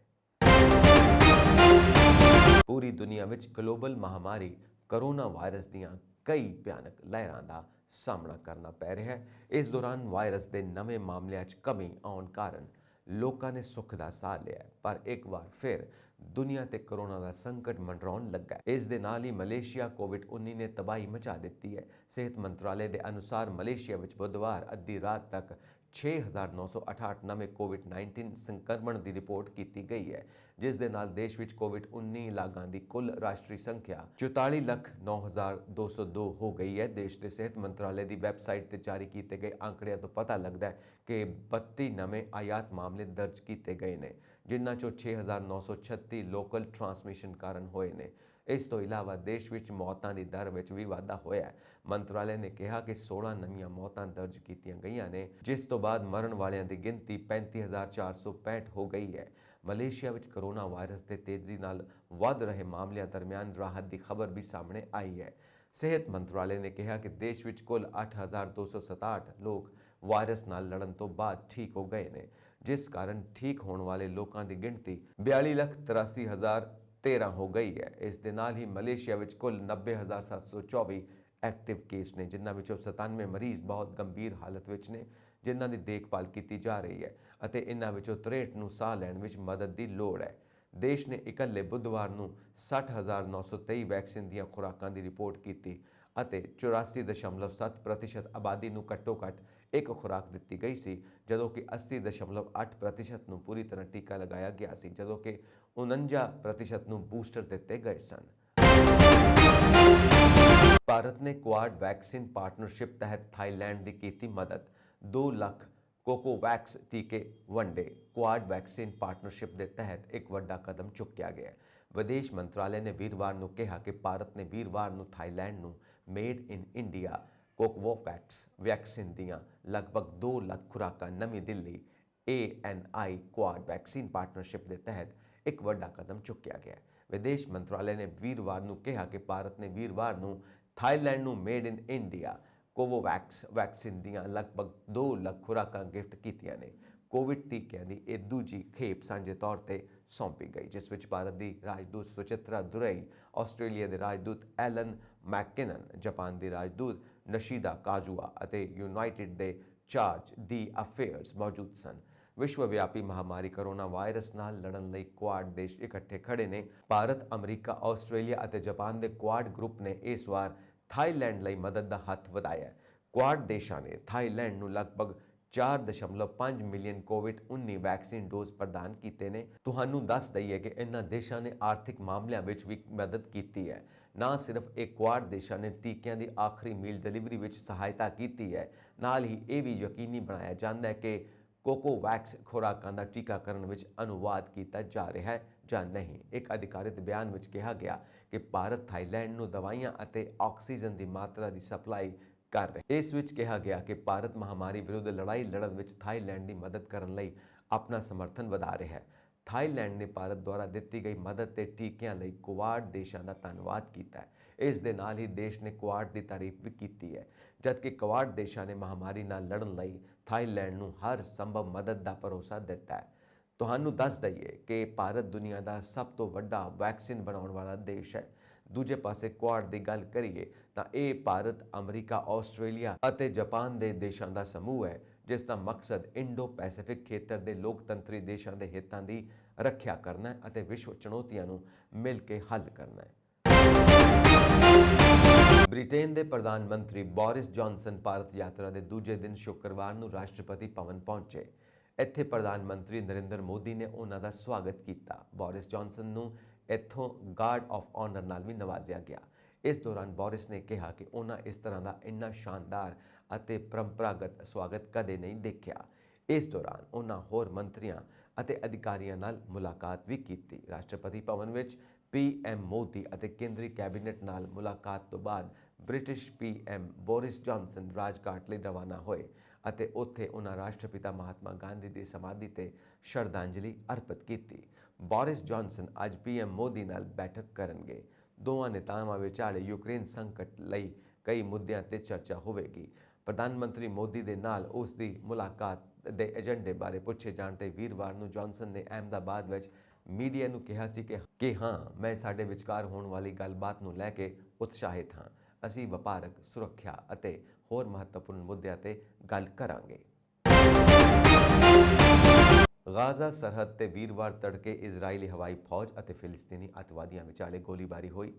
ਪੂਰੀ ਦੁਨੀਆ ਵਿੱਚ ਗਲੋਬਲ ਮਹਾਮਾਰੀ ਕੋਰੋਨਾ ਵਾਇਰਸ ਦੀਆਂ ਕਈ ਭਿਆਨਕ ਲਹਿਰਾਂ ਦਾ ਸਾਹਮਣਾ ਕਰਨਾ ਪੈ ਰਿਹਾ ਹੈ। ਇਸ ਦੌਰਾਨ ਵਾਇਰਸ ਦੇ ਨਵੇਂ ਮਾਮਲਿਆਂ 'ਚ ਕਮੀ ਆਉਣ ਕਾਰਨ ਲੋਕਾਂ ਨੇ ਸੁੱਖ ਦਾ ਸਾਹ ਲਿਆ, ਪਰ ਇੱਕ ਵਾਰ ਫਿਰ ਦੁਨੀਆ ਤੇ ਕੋਰੋਨਾ ਦਾ ਸੰਕਟ ਮੰਡਰਾਉਣ ਲੱਗਾ। ਇਸ ਦੇ ਨਾਲ ਹੀ ਮਲੇਸ਼ੀਆ ਕੋਵਿਡ-19 ਨੇ ਤਬਾਹੀ ਮਚਾ ਦਿੱਤੀ ਹੈ। ਸਿਹਤ ਮੰਤਰਾਲੇ ਦੇ ਅਨੁਸਾਰ ਮਲੇਸ਼ੀਆ ਵਿੱਚ ਬੁੱਧਵਾਰ ਅੱਧੀ ਰਾਤ ਤੱਕ 6,968 ਨਵੇਂ ਕੋਵਿਡ-19 ਸੰਕਰਮਣ ਦੀ ਰਿਪੋਰਟ ਕੀਤੀ ਗਈ ਹੈ, ਜਿਸ ਦੇ ਨਾਲ ਦੇਸ਼ ਵਿੱਚ ਕੋਵਿਡ-19 ਲਾਗਾਂ ਦੀ ਕੁੱਲ ਰਾਸ਼ਟਰੀ ਸੰਖਿਆ 44,09,202 ਹੋ ਗਈ ਹੈ। ਦੇਸ਼ ਦੇ ਸਿਹਤ ਮੰਤਰਾਲੇ ਦੀ ਵੈਬਸਾਈਟ ਤੇ ਜਾਰੀ ਕੀਤੇ ਗਏ ਅੰਕੜਿਆਂ ਤੋਂ ਪਤਾ ਲੱਗਦਾ ਹੈ ਕਿ 32 ਨਵੇਂ ਆਯਾਤ ਮਾਮਲੇ ਦਰਜ ਕੀਤੇ ਗਏ ਨੇ, ਜਿਨ੍ਹਾਂ ਚੋਂ 6,936 ਲੋਕਲ ਟ੍ਰਾਂਸਮਿਸ਼ਨ ਕਾਰਨ ਹੋਏ ਨੇ। ਇਸ ਤੋਂ ਇਲਾਵਾ ਦੇਸ਼ ਵਿੱਚ ਮੌਤਾਂ ਦੀ ਦਰ ਵਿੱਚ ਵੀ ਵਾਧਾ ਹੋਇਆ ਹੈ। ਮੰਤਰਾਲੇ ਨੇ ਕਿਹਾ ਕਿ 16 ਨਵੀਆਂ ਮੌਤਾਂ ਦਰਜ ਕੀਤੀਆਂ ਗਈਆਂ ਨੇ, ਜਿਸ ਤੋਂ ਬਾਅਦ ਮਰਨ ਵਾਲਿਆਂ ਦੀ ਗਿਣਤੀ 35,465 ਹੋ ਗਈ ਹੈ। ਮਲੇਸ਼ੀਆ ਵਿੱਚ ਕੋਰੋਨਾ ਵਾਇਰਸ ਦੇ ਤੇਜ਼ੀ ਨਾਲ ਵੱਧ ਰਹੇ ਮਾਮਲਿਆਂ ਦਰਮਿਆਨ ਰਾਹਤ ਦੀ ਖਬਰ ਵੀ ਸਾਹਮਣੇ ਆਈ ਹੈ। ਸਿਹਤ ਮੰਤਰਾਲੇ ਨੇ ਕਿਹਾ ਕਿ ਦੇਸ਼ ਵਿੱਚ ਕੁੱਲ 8,267 ਲੋਕ ਵਾਇਰਸ ਨਾਲ ਲੜਨ ਤੋਂ ਬਾਅਦ ਠੀਕ ਹੋ ਗਏ ਨੇ, ਜਿਸ ਕਾਰਨ ਠੀਕ ਹੋਣ ਵਾਲੇ ਲੋਕਾਂ ਦੀ ਗਿਣਤੀ 42,83,013 ਹੋ ਗਈ ਹੈ। ਇਸ ਦੇ ਨਾਲ ਹੀ ਮਲੇਸ਼ੀਆ ਵਿੱਚ ਕੁੱਲ 90,724 ਐਕਟਿਵ ਕੇਸ ਨੇ, ਜਿਨ੍ਹਾਂ ਵਿੱਚੋਂ 97 ਮਰੀਜ਼ ਬਹੁਤ ਗੰਭੀਰ ਹਾਲਤ ਵਿੱਚ ਨੇ, ਜਿਨ੍ਹਾਂ ਦੀ ਦੇਖਭਾਲ ਕੀਤੀ ਜਾ ਰਹੀ ਹੈ ਅਤੇ ਇਨ੍ਹਾਂ ਵਿੱਚੋਂ 63 ਨੂੰ ਸਾਹ ਲੈਣ ਵਿੱਚ ਮਦਦ ਦੀ ਲੋੜ ਹੈ। ਦੇਸ਼ ਨੇ ਇਕੱਲੇ ਬੁੱਧਵਾਰ ਨੂੰ 60,923 ਵੈਕਸੀਨ ਦੀਆਂ ਖੁਰਾਕਾਂ ਦੀ ਰਿਪੋਰਟ ਕੀਤੀ ਅਤੇ 84.7% ਆਬਾਦੀ ਨੂੰ ਘੱਟੋ-ਘੱਟ ਇੱਕ ਖੁਰਾਕ ਦਿੱਤੀ ਗਈ ਸੀ, ਜਦੋਂ ਕਿ 80.8% ਨੂੰ ਪੂਰੀ ਤਰ੍ਹਾਂ ਟੀਕਾ ਲਗਾਇਆ ਗਿਆ ਸੀ, ਜਦੋਂ ਕਿ 49% ਨੂੰ ਬੂਸਟਰ ਦਿੱਤੇ ਗਏ ਸਨ। ਭਾਰਤ ਨੇ ਕੁਆਡ ਵੈਕਸੀਨ ਪਾਰਟਨਰਸ਼ਿਪ ਤਹਿਤ ਥਾਈਲੈਂਡ ਦੀ ਕੀਤੀ ਮਦਦ। 2 ਲੱਖ ਕੋਕੋਵੈਕਸ ਟੀਕੇ ਵੰਡੇ। ਕੁਆਡ ਵੈਕਸੀਨ ਪਾਰਟਨਰਸ਼ਿਪ ਦੇ ਤਹਿਤ ਇੱਕ ਵੱਡਾ ਕਦਮ ਚੁੱਕਿਆ ਗਿਆ। ਵਿਦੇਸ਼ ਮੰਤਰਾਲੇ ਨੇ ਵੀਰਵਾਰ ਨੂੰ ਕਿਹਾ ਕਿ ਭਾਰਤ ਨੇ ਵੀਰਵਾਰ ਨੂੰ ਥਾਈਲੈਂਡ ਨੂੰ ਮੇਡ ਇਨ ਇੰਡੀਆ ਕੋਕੋਵੈਕਸ ਵੈਕਸੀਨ ਦੀਆਂ ਲਗਭਗ 2 ਲੱਖ ਖੁਰਾਕਾਂ ਨਵੀਂ Delhi ANI Quad vaccine partnership ਦੇ ਤਹਿਤ ਇੱਕ ਵੱਡਾ ਕਦਮ ਚੁੱਕਿਆ ਗਿਆ। ਵਿਦੇਸ਼ ਮੰਤਰਾਲੇ ਨੇ ਵੀਰਵਾਰ ਨੂੰ ਕਿਹਾ ਕਿ ਭਾਰਤ ਨੇ ਵੀਰਵਾਰ ਨੂੰ ਥਾਈਲੈਂਡ ਨੂੰ made in India Covovax vaccine ਦੀਆਂ ਲਗਭਗ 2 ਲੱਖ ਖੁਰਾਕਾਂ ਗਿਫਟ ਕੀਤੀਆਂ ਨੇ। ਕੋਵਿਡ ਟੀਕਿਆਂ ਦੀ ਇਹ ਦੂਜੀ ਖੇਪ ਸਾਂਝੇ ਤੌਰ ਤੇ ਸੌਂਪੀ ਗਈ, ਜਿਸ ਵਿੱਚ ਭਾਰਤ ਦੀ ਰਾਜਦੂਤ ਸੁਚਿਤਰਾ ਦੁਰਈ, ਆਸਟ੍ਰੇਲੀਆ ਦੇ ਰਾਜਦੂਤ ਐਲਨ ਮੈਕਕਿਨਨ, ਜਾਪਾਨ ਦੀ ਰਾਜਦੂਤ ਨਸ਼ੀਦਾ ਕਾਜ਼ੂਆ ਅਤੇ ਯੂਨਾਈਟਿਡ ਦੇ ਚਾਰਜ ਡੀ ਅਫੇਅਰਸ ਮੌਜੂਦ ਸਨ। ਵਿਸ਼ਵ ਵਿਆਪੀ ਮਹਾਮਾਰੀ ਕੋਰੋਨਾ ਵਾਇਰਸ ਨਾਲ ਲੜਨ ਲਈ ਕੁਆਡ ਦੇਸ਼ ਇਕੱਠੇ ਖੜੇ ਨੇ। ਭਾਰਤ, ਅਮਰੀਕਾ, ਆਸਟ੍ਰੇਲੀਆ ਅਤੇ ਜਾਪਾਨ ਦੇ ਕੁਆਡ ਗਰੁੱਪ ਨੇ ਇਸ ਵਾਰ ਥਾਈਲੈਂਡ ਲਈ ਮਦਦ ਦਾ ਹੱਥ ਵਧਾਇਆ। ਕੁਆਡ ਦੇਸ਼ਾਂ ਨੇ ਥਾਈਲੈਂਡ ਨੂੰ ਲਗਭਗ 4.5 ਮਿਲੀਅਨ ਕੋਵਿਡ-19 ਵੈਕਸੀਨ ਡੋਜ਼ ਪ੍ਰਦਾਨ ਕੀਤੇ ਨੇ। ਤੁਹਾਨੂੰ ਦੱਸ ਦਈਏ ਕਿ ਇਹਨਾਂ ਦੇਸ਼ਾਂ ਨੇ ਆਰਥਿਕ ਮਾਮਲਿਆਂ ਵਿੱਚ ਵੀ ਮਦਦ ਕੀਤੀ ਹੈ। ਨਾ ਸਿਰਫ ਇਹ ਕੁਆਡ ਦੇਸ਼ਾਂ ਨੇ ਟੀਕਿਆਂ ਦੀ ਆਖਰੀ ਮੀਲ ਡਿਲੀਵਰੀ ਵਿੱਚ ਸਹਾਇਤਾ ਕੀਤੀ ਹੈ, ਨਾਲ ਹੀ ਇਹ ਵੀ ਯਕੀਨੀ ਬਣਾਇਆ ਜਾਂਦਾ ਹੈ ਕਿ ਕੋਕੋਵੈਕਸ ਖੁਰਾਕਾਂ ਦਾ ਟੀਕਾਕਰਨ ਵਿੱਚ ਅਨੁਵਾਦ ਕੀਤਾ ਜਾ ਰਿਹਾ ਹੈ ਜਾਂ ਨਹੀਂ। ਇੱਕ ਅਧਿਕਾਰਿਤ ਬਿਆਨ ਵਿੱਚ ਕਿਹਾ ਗਿਆ ਕਿ ਭਾਰਤ ਥਾਈਲੈਂਡ ਨੂੰ ਦਵਾਈਆਂ ਅਤੇ ਆਕਸੀਜਨ ਦੀ ਮਾਤਰਾ ਦੀ ਸਪਲਾਈ ਕਰ ਰਿਹਾ। ਇਸ ਵਿੱਚ ਕਿਹਾ ਗਿਆ ਕਿ ਭਾਰਤ ਮਹਾਮਾਰੀ ਵਿਰੁੱਧ ਲੜਾਈ ਲੜਨ ਵਿੱਚ ਥਾਈਲੈਂਡ ਦੀ ਮਦਦ ਕਰਨ ਲਈ ਆਪਣਾ ਸਮਰਥਨ ਵਧਾ ਰਿਹਾ ਹੈ। ਥਾਈਲੈਂਡ ਨੇ ਭਾਰਤ ਦੁਆਰਾ ਦਿੱਤੀ ਗਈ ਮਦਦ ਤੇ ਟੀਕਿਆਂ ਲਈ ਕੁਆਡ ਦੇਸ਼ਾਂ ਦਾ ਧੰਨਵਾਦ ਕੀਤਾ ਹੈ। ਇਸ ਦੇ ਨਾਲ ਹੀ ਦੇਸ਼ ਨੇ ਕੁਆਡ ਦੀ ਤਾਰੀਫ ਵੀ ਕੀਤੀ ਹੈ, ਜਦਕਿ ਕੁਆਡ ਦੇਸ਼ਾਂ ਨੇ ਮਹਾਮਾਰੀ ਨਾਲ ਲੜਨ ਲਈ ਥਾਈਲੈਂਡ ਨੂੰ ਹਰ ਸੰਭਵ ਮਦਦ ਦਾ ਭਰੋਸਾ ਦਿੱਤਾ ਹੈ। ਤੁਹਾਨੂੰ ਦੱਸ ਦਈਏ ਕਿ ਭਾਰਤ ਦੁਨੀਆ ਦਾ ਸਭ ਤੋਂ ਵੱਡਾ ਵੈਕਸੀਨ ਬਣਾਉਣ ਵਾਲਾ ਦੇਸ਼ ਹੈ। ਦੂਜੇ ਪਾਸੇ ਕੁਆਡ ਦੀ ਗੱਲ ਕਰੀਏ ਤਾਂ ਇਹ ਭਾਰਤ, ਅਮਰੀਕਾ, ਆਸਟ੍ਰੇਲੀਆ ਅਤੇ ਜਾਪਾਨ ਦੇ ਦੇਸ਼ਾਂ ਦਾ ਸਮੂਹ ਹੈ, ਜਿਸ ਦਾ ਮਕਸਦ ਇੰਡੋ ਪੈਸੀਫਿਕ ਖੇਤਰ ਦੇ ਲੋਕਤੰਤਰੀ ਦੇਸ਼ਾਂ ਦੇ ਹਿੱਤਾਂ ਦੀ ਰੱਖਿਆ ਕਰਨਾ ਹੈ ਅਤੇ ਵਿਸ਼ਵ ਚੁਣੌਤੀਆਂ ਨੂੰ ਮਿਲ ਕੇ ਹੱਲ ਕਰਨਾ ਹੈ। ਬ੍ਰਿਟੇਨ ਦੇ ਪ੍ਰਧਾਨ ਮੰਤਰੀ ਬੋਰਿਸ ਜੌਨਸਨ ਭਾਰਤ ਯਾਤਰਾ ਦੇ ਦੂਜੇ ਦਿਨ ਸ਼ੁੱਕਰਵਾਰ ਨੂੰ ਰਾਸ਼ਟਰਪਤੀ ਭਵਨ ਪਹੁੰਚੇ। ਇੱਥੇ ਪ੍ਰਧਾਨ ਮੰਤਰੀ ਨਰਿੰਦਰ ਮੋਦੀ ਨੇ ਉਹਨਾਂ ਦਾ ਸਵਾਗਤ ਕੀਤਾ। ਬੋਰਿਸ ਜੌਨਸਨ ਨੂੰ ਇੱਥੋਂ ਗਾਰਡ ਆਫ ਆਨਰ ਨਾਲ ਵੀ ਨਵਾਜ਼ਿਆ ਗਿਆ। ਇਸ ਦੌਰਾਨ ਬੋਰਿਸ ਨੇ ਕਿਹਾ ਕਿ ਉਹਨਾਂ ਇਸ ਤਰ੍ਹਾਂ ਦਾ ਇੰਨਾ ਸ਼ਾਨਦਾਰ ਅਤੇ ਪਰੰਪਰਾਗਤ ਸਵਾਗਤ ਕਦੇ ਨਹੀਂ ਦੇਖਿਆ। ਇਸ ਦੌਰਾਨ ਉਹਨਾਂ ਹੋਰ ਮੰਤਰੀਆਂ ਅਤੇ ਅਧਿਕਾਰੀਆਂ ਨਾਲ ਮੁਲਾਕਾਤ ਵੀ ਕੀਤੀ। ਰਾਸ਼ਟਰਪਤੀ ਭਵਨ ਵਿੱਚ PM ਮੋਦੀ ਅਤੇ ਕੇਂਦਰੀ ਕੈਬਨਿਟ ਨਾਲ ਮੁਲਾਕਾਤ ਤੋਂ ਬਾਅਦ British PM Boris Johnson Rajghat ਲਈ ਰਵਾਨਾ ਹੋਏ ਅਤੇ ਉੱਥੇ ਉਹਨਾਂ ਰਾਸ਼ਟਰਪਿਤਾ ਮਹਾਤਮਾ ਗਾਂਧੀ ਦੀ ਸਮਾਧੀ ਤੇ ਸ਼ਰਧਾਂਜਲੀ ਅਰਪਿਤ ਕੀਤੀ। ਬੋਰਿਸ ਜੌਨਸਨ ਅੱਜ PM ਮੋਦੀ ਨਾਲ ਬੈਠਕ ਕਰਨਗੇ। ਦੋਵਾਂ ਨੇਤਾਵਾਂ ਵਿਚਾਲੇ ਯੂਕਰੇਨ ਸੰਕਟ ਲਈ ਕਈ ਮੁੱਦਿਆਂ ਤੇ ਚਰਚਾ ਹੋਵੇਗੀ। ਪ੍ਰਧਾਨ ਮੰਤਰੀ ਮੋਦੀ ਦੇ ਨਾਲ ਉਸ ਦੀ ਮੁਲਾਕਾਤ ਦੇ ਏਜੰਡੇ ਬਾਰੇ ਪੁੱਛੇ ਜਾਣ ਤੇ ਵੀਰਵਾਰ ਨੂੰ ਜੌਨਸਨ ਨੇ ਅਹਿਮਦਾਬਾਦ ਵਿੱਚ ਮੀਡੀਆ ਨੂੰ ਕਿਹਾ ਸੀ ਕਿ ਹਾਂ, ਮੈਂ ਸਾਡੇ ਵਿਚਕਾਰ ਹੋਣ ਵਾਲੀ ਗੱਲਬਾਤ ਨੂੰ ਲੈ ਕੇ ਉਤਸ਼ਾਹਿਤ ਹਾਂ। ਅਸੀਂ ਵਪਾਰਕ, ਸੁਰੱਖਿਆ ਅਤੇ ਹੋਰ ਮਹੱਤਵਪੂਰਨ ਮੁੱਦਿਆਂ ਤੇ ਗੱਲ ਕਰਾਂਗੇ। ਗਾਜ਼ਾ ਸਰਹੱਦ ਤੇ ਵੀਰਵਾਰ ਤੜਕੇ ਇਜ਼ਰਾਈਲੀ ਹਵਾਈ ਫੌਜ ਅਤੇ ਫਿਲਿਸਤੀਨੀ ਅੱਤਵਾਦੀਆਂ ਵਿਚਾਲੇ ਗੋਲੀਬਾਰੀ ਹੋਈ।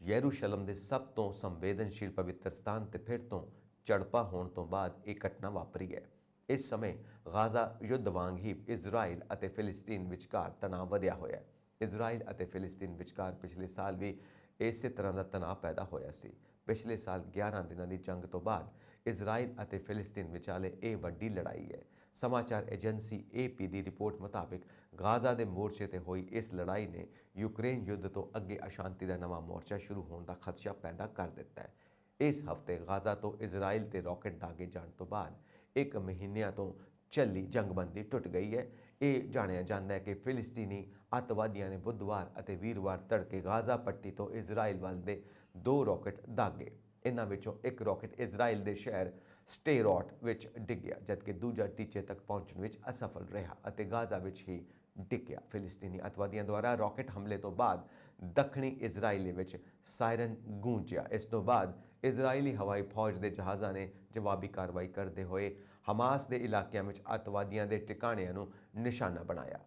ਯਰੂਸ਼ਲਮ ਦੇ ਸਭ ਤੋਂ ਸੰਵੇਦਨਸ਼ੀਲ ਪਵਿੱਤਰ ਸਥਾਨ ਤੇ ਫਿਰ ਤੋਂ ਝੜਪਾਂ ਹੋਣ ਤੋਂ ਬਾਅਦ ਇਹ ਘਟਨਾ ਵਾਪਰੀ ਹੈ। ਇਸ ਸਮੇਂ ਗਾਜ਼ਾ ਯੁੱਧ ਵਾਂਗ ਹੀ ਇਜ਼ਰਾਈਲ ਅਤੇ ਫਿਲਿਸਤੀਨ ਵਿਚਕਾਰ ਤਣਾਅ ਵਧਿਆ ਹੋਇਆ ਹੈ। ਇਜ਼ਰਾਈਲ ਅਤੇ ਫਿਲਿਸਤੀਨ ਵਿਚਕਾਰ ਪਿਛਲੇ ਸਾਲ ਵੀ ਇਸੇ ਤਰ੍ਹਾਂ ਦਾ ਤਣਾਅ ਪੈਦਾ ਹੋਇਆ ਸੀ। ਪਿਛਲੇ ਸਾਲ 11 ਦਿਨਾਂ ਦੀ ਜੰਗ ਤੋਂ ਬਾਅਦ ਇਜ਼ਰਾਈਲ ਅਤੇ ਫਿਲਿਸਤੀਨ ਵਿਚਾਲੇ ਇਹ ਵੱਡੀ ਲੜਾਈ ਹੈ। समाचार एजेंसी AP ਦੀ ਰਿਪੋਰਟ ਮੁਤਾਬਿਕ ਗਾਜ਼ਾ ਦੇ ਮੋਰਚੇ ਤੇ ਹੋਈ ਇਸ ਲੜਾਈ ਨੇ ਯੂਕਰੇਨ ਯੁੱਧ ਤੋਂ ਅੱਗੇ ਅਸ਼ਾਂਤੀ ਦਾ ਨਵਾਂ ਮੋਰਚਾ ਸ਼ੁਰੂ ਹੋਣ ਦਾ ਖਦਸ਼ਾ ਪੈਦਾ ਕਰ ਦਿੱਤਾ ਹੈ। ਇਸ ਹਫਤੇ ਗਾਜ਼ਾ ਤੋਂ ਇਜ਼ਰਾਈਲ ਤੇ ਰਾਕਟ ਦਾਗੇ ਜਾਣ ਤੋਂ ਬਾਅਦ 1 ਮਹੀਨਿਆਂ ਤੋਂ ਚੱਲੀ ਜੰਗਬੰਦੀ ਟੁੱਟ ਗਈ ਹੈ। ਇਹ ਜਾਣਿਆ ਜਾਂਦਾ ਹੈ ਕਿ ਫਿਲਿਸਤੀਨੀ ਅੱਤਵਾਦੀਆਂ ਨੇ ਬੁੱਧਵਾਰ ਅਤੇ ਵੀਰਵਾਰ ਤੜਕੇ ਗਾਜ਼ਾ ਪੱਟੀ ਤੋਂ ਇਜ਼ਰਾਈਲ ਵੱਲ ਦੇ 2 ਰਾਕਟ ਦਾਗੇ। ਇਨ੍ਹਾਂ ਵਿੱਚੋਂ ਇੱਕ ਰਾਕਟ ਇਜ਼ਰਾਈਲ ਦੇ ਸ਼ਹਿਰ ਸਟੇਰੋਟ ਵਿੱਚ ਡਿੱਗਿਆ, ਜਦਕਿ ਦੂਜਾ ਟੀਚੇ ਤੱਕ ਪਹੁੰਚਣ ਵਿੱਚ ਅਸਫਲ ਰਿਹਾ ਅਤੇ ਗਾਜ਼ਾ ਵਿੱਚ ਹੀ ਡਿੱਗਿਆ। ਫਿਲਿਸਤੀਨੀ ਅੱਤਵਾਦੀਆਂ ਦੁਆਰਾ ਰਾਕਟ ਹਮਲੇ ਤੋਂ ਬਾਅਦ ਦੱਖਣੀ ਇਜ਼ਰਾਈਲ ਵਿੱਚ ਸਾਇਰਨ ਗੂੰਜਿਆ। ਇਸ ਤੋਂ ਬਾਅਦ ਇਜ਼ਰਾਈਲੀ ਹਵਾਈ ਫੌਜ ਦੇ ਜਹਾਜ਼ਾਂ ਨੇ ਜਵਾਬੀ ਕਾਰਵਾਈ ਕਰਦੇ ਹੋਏ ਹਮਾਸ ਦੇ ਇਲਾਕਿਆਂ ਵਿੱਚ ਅੱਤਵਾਦੀਆਂ ਦੇ ਟਿਕਾਣਿਆਂ ਨੂੰ ਨਿਸ਼ਾਨਾ ਬਣਾਇਆ।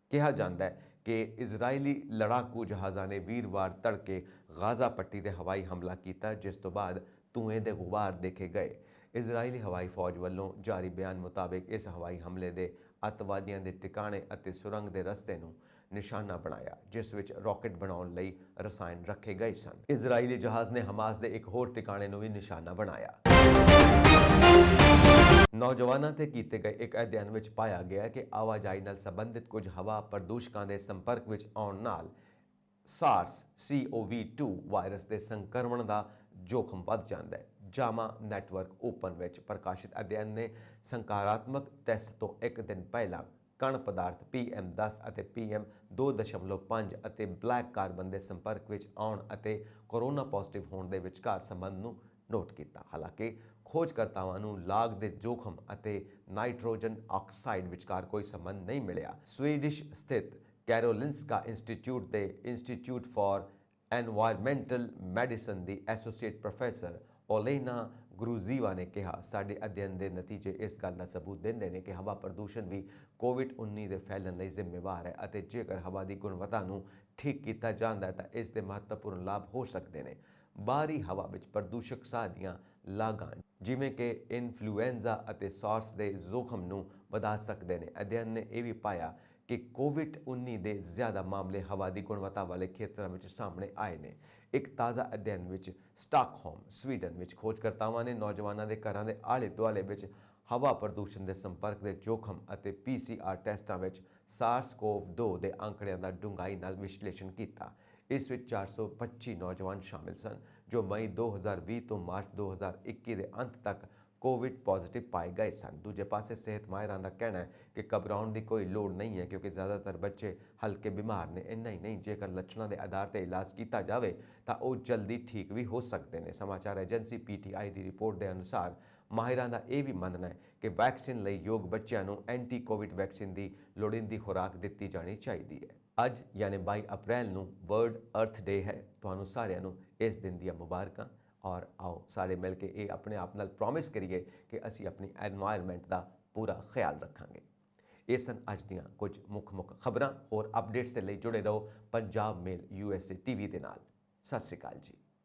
ਕਿਹਾ ਜਾਂਦਾ ਹੈ ਕਿ ਇਜ਼ਰਾਈਲੀ ਲੜਾਕੂ ਜਹਾਜ਼ਾਂ ਨੇ ਵੀਰਵਾਰ ਤੜਕੇ ਗਾਜ਼ਾ ਪੱਟੀ ਤੇ ਹਵਾਈ ਹਮਲਾ ਕੀਤਾ, ਜਿਸ ਤੋਂ ਬਾਅਦ ਧੂਏ ਦੇ ਗੁਬਾਰ ਦੇਖੇ ਗਏ। ਇਜ਼ਰਾਈਲੀ ਹਵਾਈ ਫੌਜ ਵੱਲੋਂ ਜਾਰੀ ਬਿਆਨ ਮੁਤਾਬਿਕ ਇਸ ਹਵਾਈ ਹਮਲੇ ਦੇ ਅੱਤਵਾਦੀਆਂ ਦੇ ਟਿਕਾਣੇ ਅਤੇ ਸੁਰੰਗ ਦੇ ਰਸਤੇ ਨੂੰ ਨਿਸ਼ਾਨਾ ਬਣਾਇਆ, ਜਿਸ ਵਿੱਚ ਰਾਕਟ ਬਣਾਉਣ ਲਈ ਰਸਾਇਣ ਰੱਖੇ ਗਏ ਸਨ। ਇਜ਼ਰਾਈਲੀ ਜਹਾਜ਼ ਨੇ ਹਮਾਸ ਦੇ ਇੱਕ ਹੋਰ ਟਿਕਾਣੇ ਨੂੰ ਵੀ ਨਿਸ਼ਾਨਾ ਬਣਾਇਆ। ਨੌਜਵਾਨਾਂ ਤੇ ਕੀਤੇ ਗਏ ਇੱਕ ਅਧਿਐਨ ਵਿੱਚ ਪਾਇਆ ਗਿਆ ਕਿ ਆਵਾਜਾਈ ਨਾਲ ਸੰਬੰਧਿਤ ਕੁਝ ਹਵਾ ਪ੍ਰਦੂਸ਼ਕਾਂ ਦੇ ਸੰਪਰਕ ਵਿੱਚ ਆਉਣ ਨਾਲ SARS-CoV-2 ਵਾਇਰਸ ਦੇ ਸੰਕਰਮਣ ਦਾ ਜੋਖਮ ਵੱਧ ਜਾਂਦਾ ਹੈ। ਜਾਮਾ ਨੈਟਵਰਕ ਓਪਨ ਵਿੱਚ ਪ੍ਰਕਾਸ਼ਿਤ ਅਧਿਐਨ ਨੇ ਸਕਾਰਾਤਮਕ ਟੈਸਟ ਤੋਂ ਇੱਕ ਦਿਨ ਪਹਿਲਾਂ ਕਣ ਪਦਾਰਥ PM10 ਅਤੇ PM2.5 ਅਤੇ ਬਲੈਕ ਕਾਰਬਨ ਦੇ ਸੰਪਰਕ ਵਿੱਚ ਆਉਣ ਅਤੇ ਕੋਰੋਨਾ ਪੋਜ਼ਿਟਿਵ ਹੋਣ ਦੇ ਵਿਚਕਾਰ ਸੰਬੰਧ ਨੂੰ ਨੋਟ ਕੀਤਾ। ਹਾਲਾਂਕਿ ਖੋਜਕਰਤਾਵਾਂ ਨੂੰ ਲਾਗ ਦੇ ਜੋਖਮ ਅਤੇ ਨਾਈਟ੍ਰੋਜਨ ਆਕਸਾਈਡ ਵਿਚਕਾਰ ਕੋਈ ਸੰਬੰਧ ਨਹੀਂ ਮਿਲਿਆ। ਸਵੀਡਿਸ਼ ਸਥਿਤ ਕੈਰੋਲਿੰਸਕਾ ਇੰਸਟੀਚਿਊਟ ਦੇ institute for ਐਨਵਾਇਰਨਮੈਂਟਲ medicine the associate professor ਓਲੇਨਾ ਗਰੂਜ਼ੀਵਾ ਨੇ ਕਿਹਾ, ਸਾਡੇ ਅਧਿਐਨ ਦੇ ਨਤੀਜੇ ਇਸ ਗੱਲ ਦਾ ਸਬੂਤ ਦਿੰਦੇ ਨੇ ਕਿ ਹਵਾ ਪ੍ਰਦੂਸ਼ਣ ਵੀ COVID-19 ਦੇ ਫੈਲਣ ਲਈ ਜ਼ਿੰਮੇਵਾਰ ਹੈ ਅਤੇ ਜੇਕਰ ਹਵਾ ਦੀ ਗੁਣਵੱਤਾ ਨੂੰ ਠੀਕ ਕੀਤਾ ਜਾਂਦਾ ਹੈ ਤਾਂ ਇਸ ਦੇ ਮਹੱਤਵਪੂਰਨ ਲਾਭ ਹੋ ਸਕਦੇ ਨੇ। ਬਾਹਰੀ ਹਵਾ ਵਿੱਚ ਪ੍ਰਦੂਸ਼ਕ ਸਾਹ ਦੀਆਂ ਲਾਗਾਂ ਜਿਵੇਂ ਕਿ ਇਨਫਲੂਐਂਜ਼ਾ ਅਤੇ SARS ਦੇ ਜ਼ੋਖਮ ਨੂੰ ਵਧਾ ਸਕਦੇ ਨੇ। ਅਧਿਐਨ ਨੇ ਇਹ ਵੀ ਪਾਇਆ ਕਿ COVID-19 ਦੇ ਜ਼ਿਆਦਾ ਮਾਮਲੇ ਹਵਾ ਦੀ ਗੁਣਵੱਤਾ ਵਾਲੇ ਖੇਤਰਾਂ ਵਿੱਚ ਸਾਹਮਣੇ ਆਏ ਨੇ। ਇੱਕ ਤਾਜ਼ਾ ਅਧਿਐਨ ਵਿੱਚ ਸਟਾਕਹੋਮ, ਸਵੀਡਨ ਵਿੱਚ ਖੋਜਕਰਤਾਵਾਂ ਨੇ ਨੌਜਵਾਨਾਂ ਦੇ ਘਰਾਂ ਦੇ ਆਲੇ-ਦੁਆਲੇ ਵਿੱਚ ਹਵਾ ਪ੍ਰਦੂਸ਼ਣ ਦੇ ਸੰਪਰਕ ਦੇ ਜੋਖਮ ਅਤੇ PCR ਟੈਸਟਾਂ ਵਿੱਚ SARS-CoV-2 ਦੇ ਅੰਕੜਿਆਂ ਦਾ ਡੂੰਘਾਈ ਨਾਲ ਵਿਸ਼ਲੇਸ਼ਣ ਕੀਤਾ। ਇਸ ਵਿੱਚ 425 ਨੌਜਵਾਨ ਸ਼ਾਮਿਲ ਸਨ ਜੋ ਮਈ 2020 ਤੋਂ ਮਾਰਚ 2021 ਦੇ ਅੰਤ ਤੱਕ ਕੋਵਿਡ ਪੋਜ਼ਿਟਿਵ ਪਾਏ ਗਏ ਸਨ। ਦੂਜੇ ਪਾਸੇ ਸਿਹਤ ਮਾਹਿਰਾਂ ਦਾ ਕਹਿਣਾ ਹੈ ਕਿ ਘਬਰਾਉਣ ਦੀ ਕੋਈ ਲੋੜ ਨਹੀਂ ਹੈ ਕਿਉਂਕਿ ਜ਼ਿਆਦਾਤਰ ਬੱਚੇ ਹਲਕੇ ਬਿਮਾਰ ਨੇ। ਇੰਨਾ ਹੀ ਨਹੀਂ, ਜੇਕਰ ਲੱਛਣਾਂ ਦੇ ਆਧਾਰ ਤੇ ਇਲਾਜ ਕੀਤਾ ਜਾਵੇ ਤਾਂ ਉਹ ਜਲਦੀ ਠੀਕ ਵੀ ਹੋ ਸਕਦੇ ਨੇ। ਸਮਾਚਾਰ ਏਜੰਸੀ PTI ਦੀ ਰਿਪੋਰਟ ਦੇ ਅਨੁਸਾਰ ਮਾਹਿਰਾਂ ਦਾ ਇਹ ਵੀ ਮੰਨਣਾ ਹੈ ਕਿ ਵੈਕਸੀਨ ਲਈ ਯੋਗ ਬੱਚਿਆਂ ਨੂੰ ਐਂਟੀ ਕੋਵਿਡ ਵੈਕਸੀਨ ਦੀ ਲੋੜੀਂਦੀ ਖੁਰਾਕ ਦਿੱਤੀ ਜਾਣੀ ਚਾਹੀਦੀ ਹੈ। ਅੱਜ ਯਾਨੀ 22 ਅਪ੍ਰੈਲ ਨੂੰ ਵਰਲਡ ਅਰਥ ਡੇ ਹੈ। ਤੁਹਾਨੂੰ ਸਾਰਿਆਂ ਨੂੰ ਇਸ ਦਿਨ ਦੀਆਂ ਮੁਬਾਰਕਾਂ। ਔਰ ਆਓ ਸਾਰੇ ਮਿਲ ਕੇ ਇਹ ਆਪਣੇ ਆਪ ਨਾਲ ਪ੍ਰੋਮਿਸ ਕਰੀਏ ਕਿ ਅਸੀਂ ਆਪਣੀ ਐਨਵਾਇਰਨਮੈਂਟ ਦਾ ਪੂਰਾ ਖਿਆਲ ਰੱਖਾਂਗੇ। ਇਹ ਸਨ ਅੱਜ ਦੀਆਂ ਕੁਝ ਮੁੱਖ ਖਬਰਾਂ। ਹੋਰ ਅਪਡੇਟਸ ਦੇ ਲਈ ਜੁੜੇ ਰਹੋ ਪੰਜਾਬ ਮੇਲ USA TV ਦੇ ਨਾਲ। ਸਤਿ ਸ਼੍ਰੀ ਅਕਾਲ ਜੀ।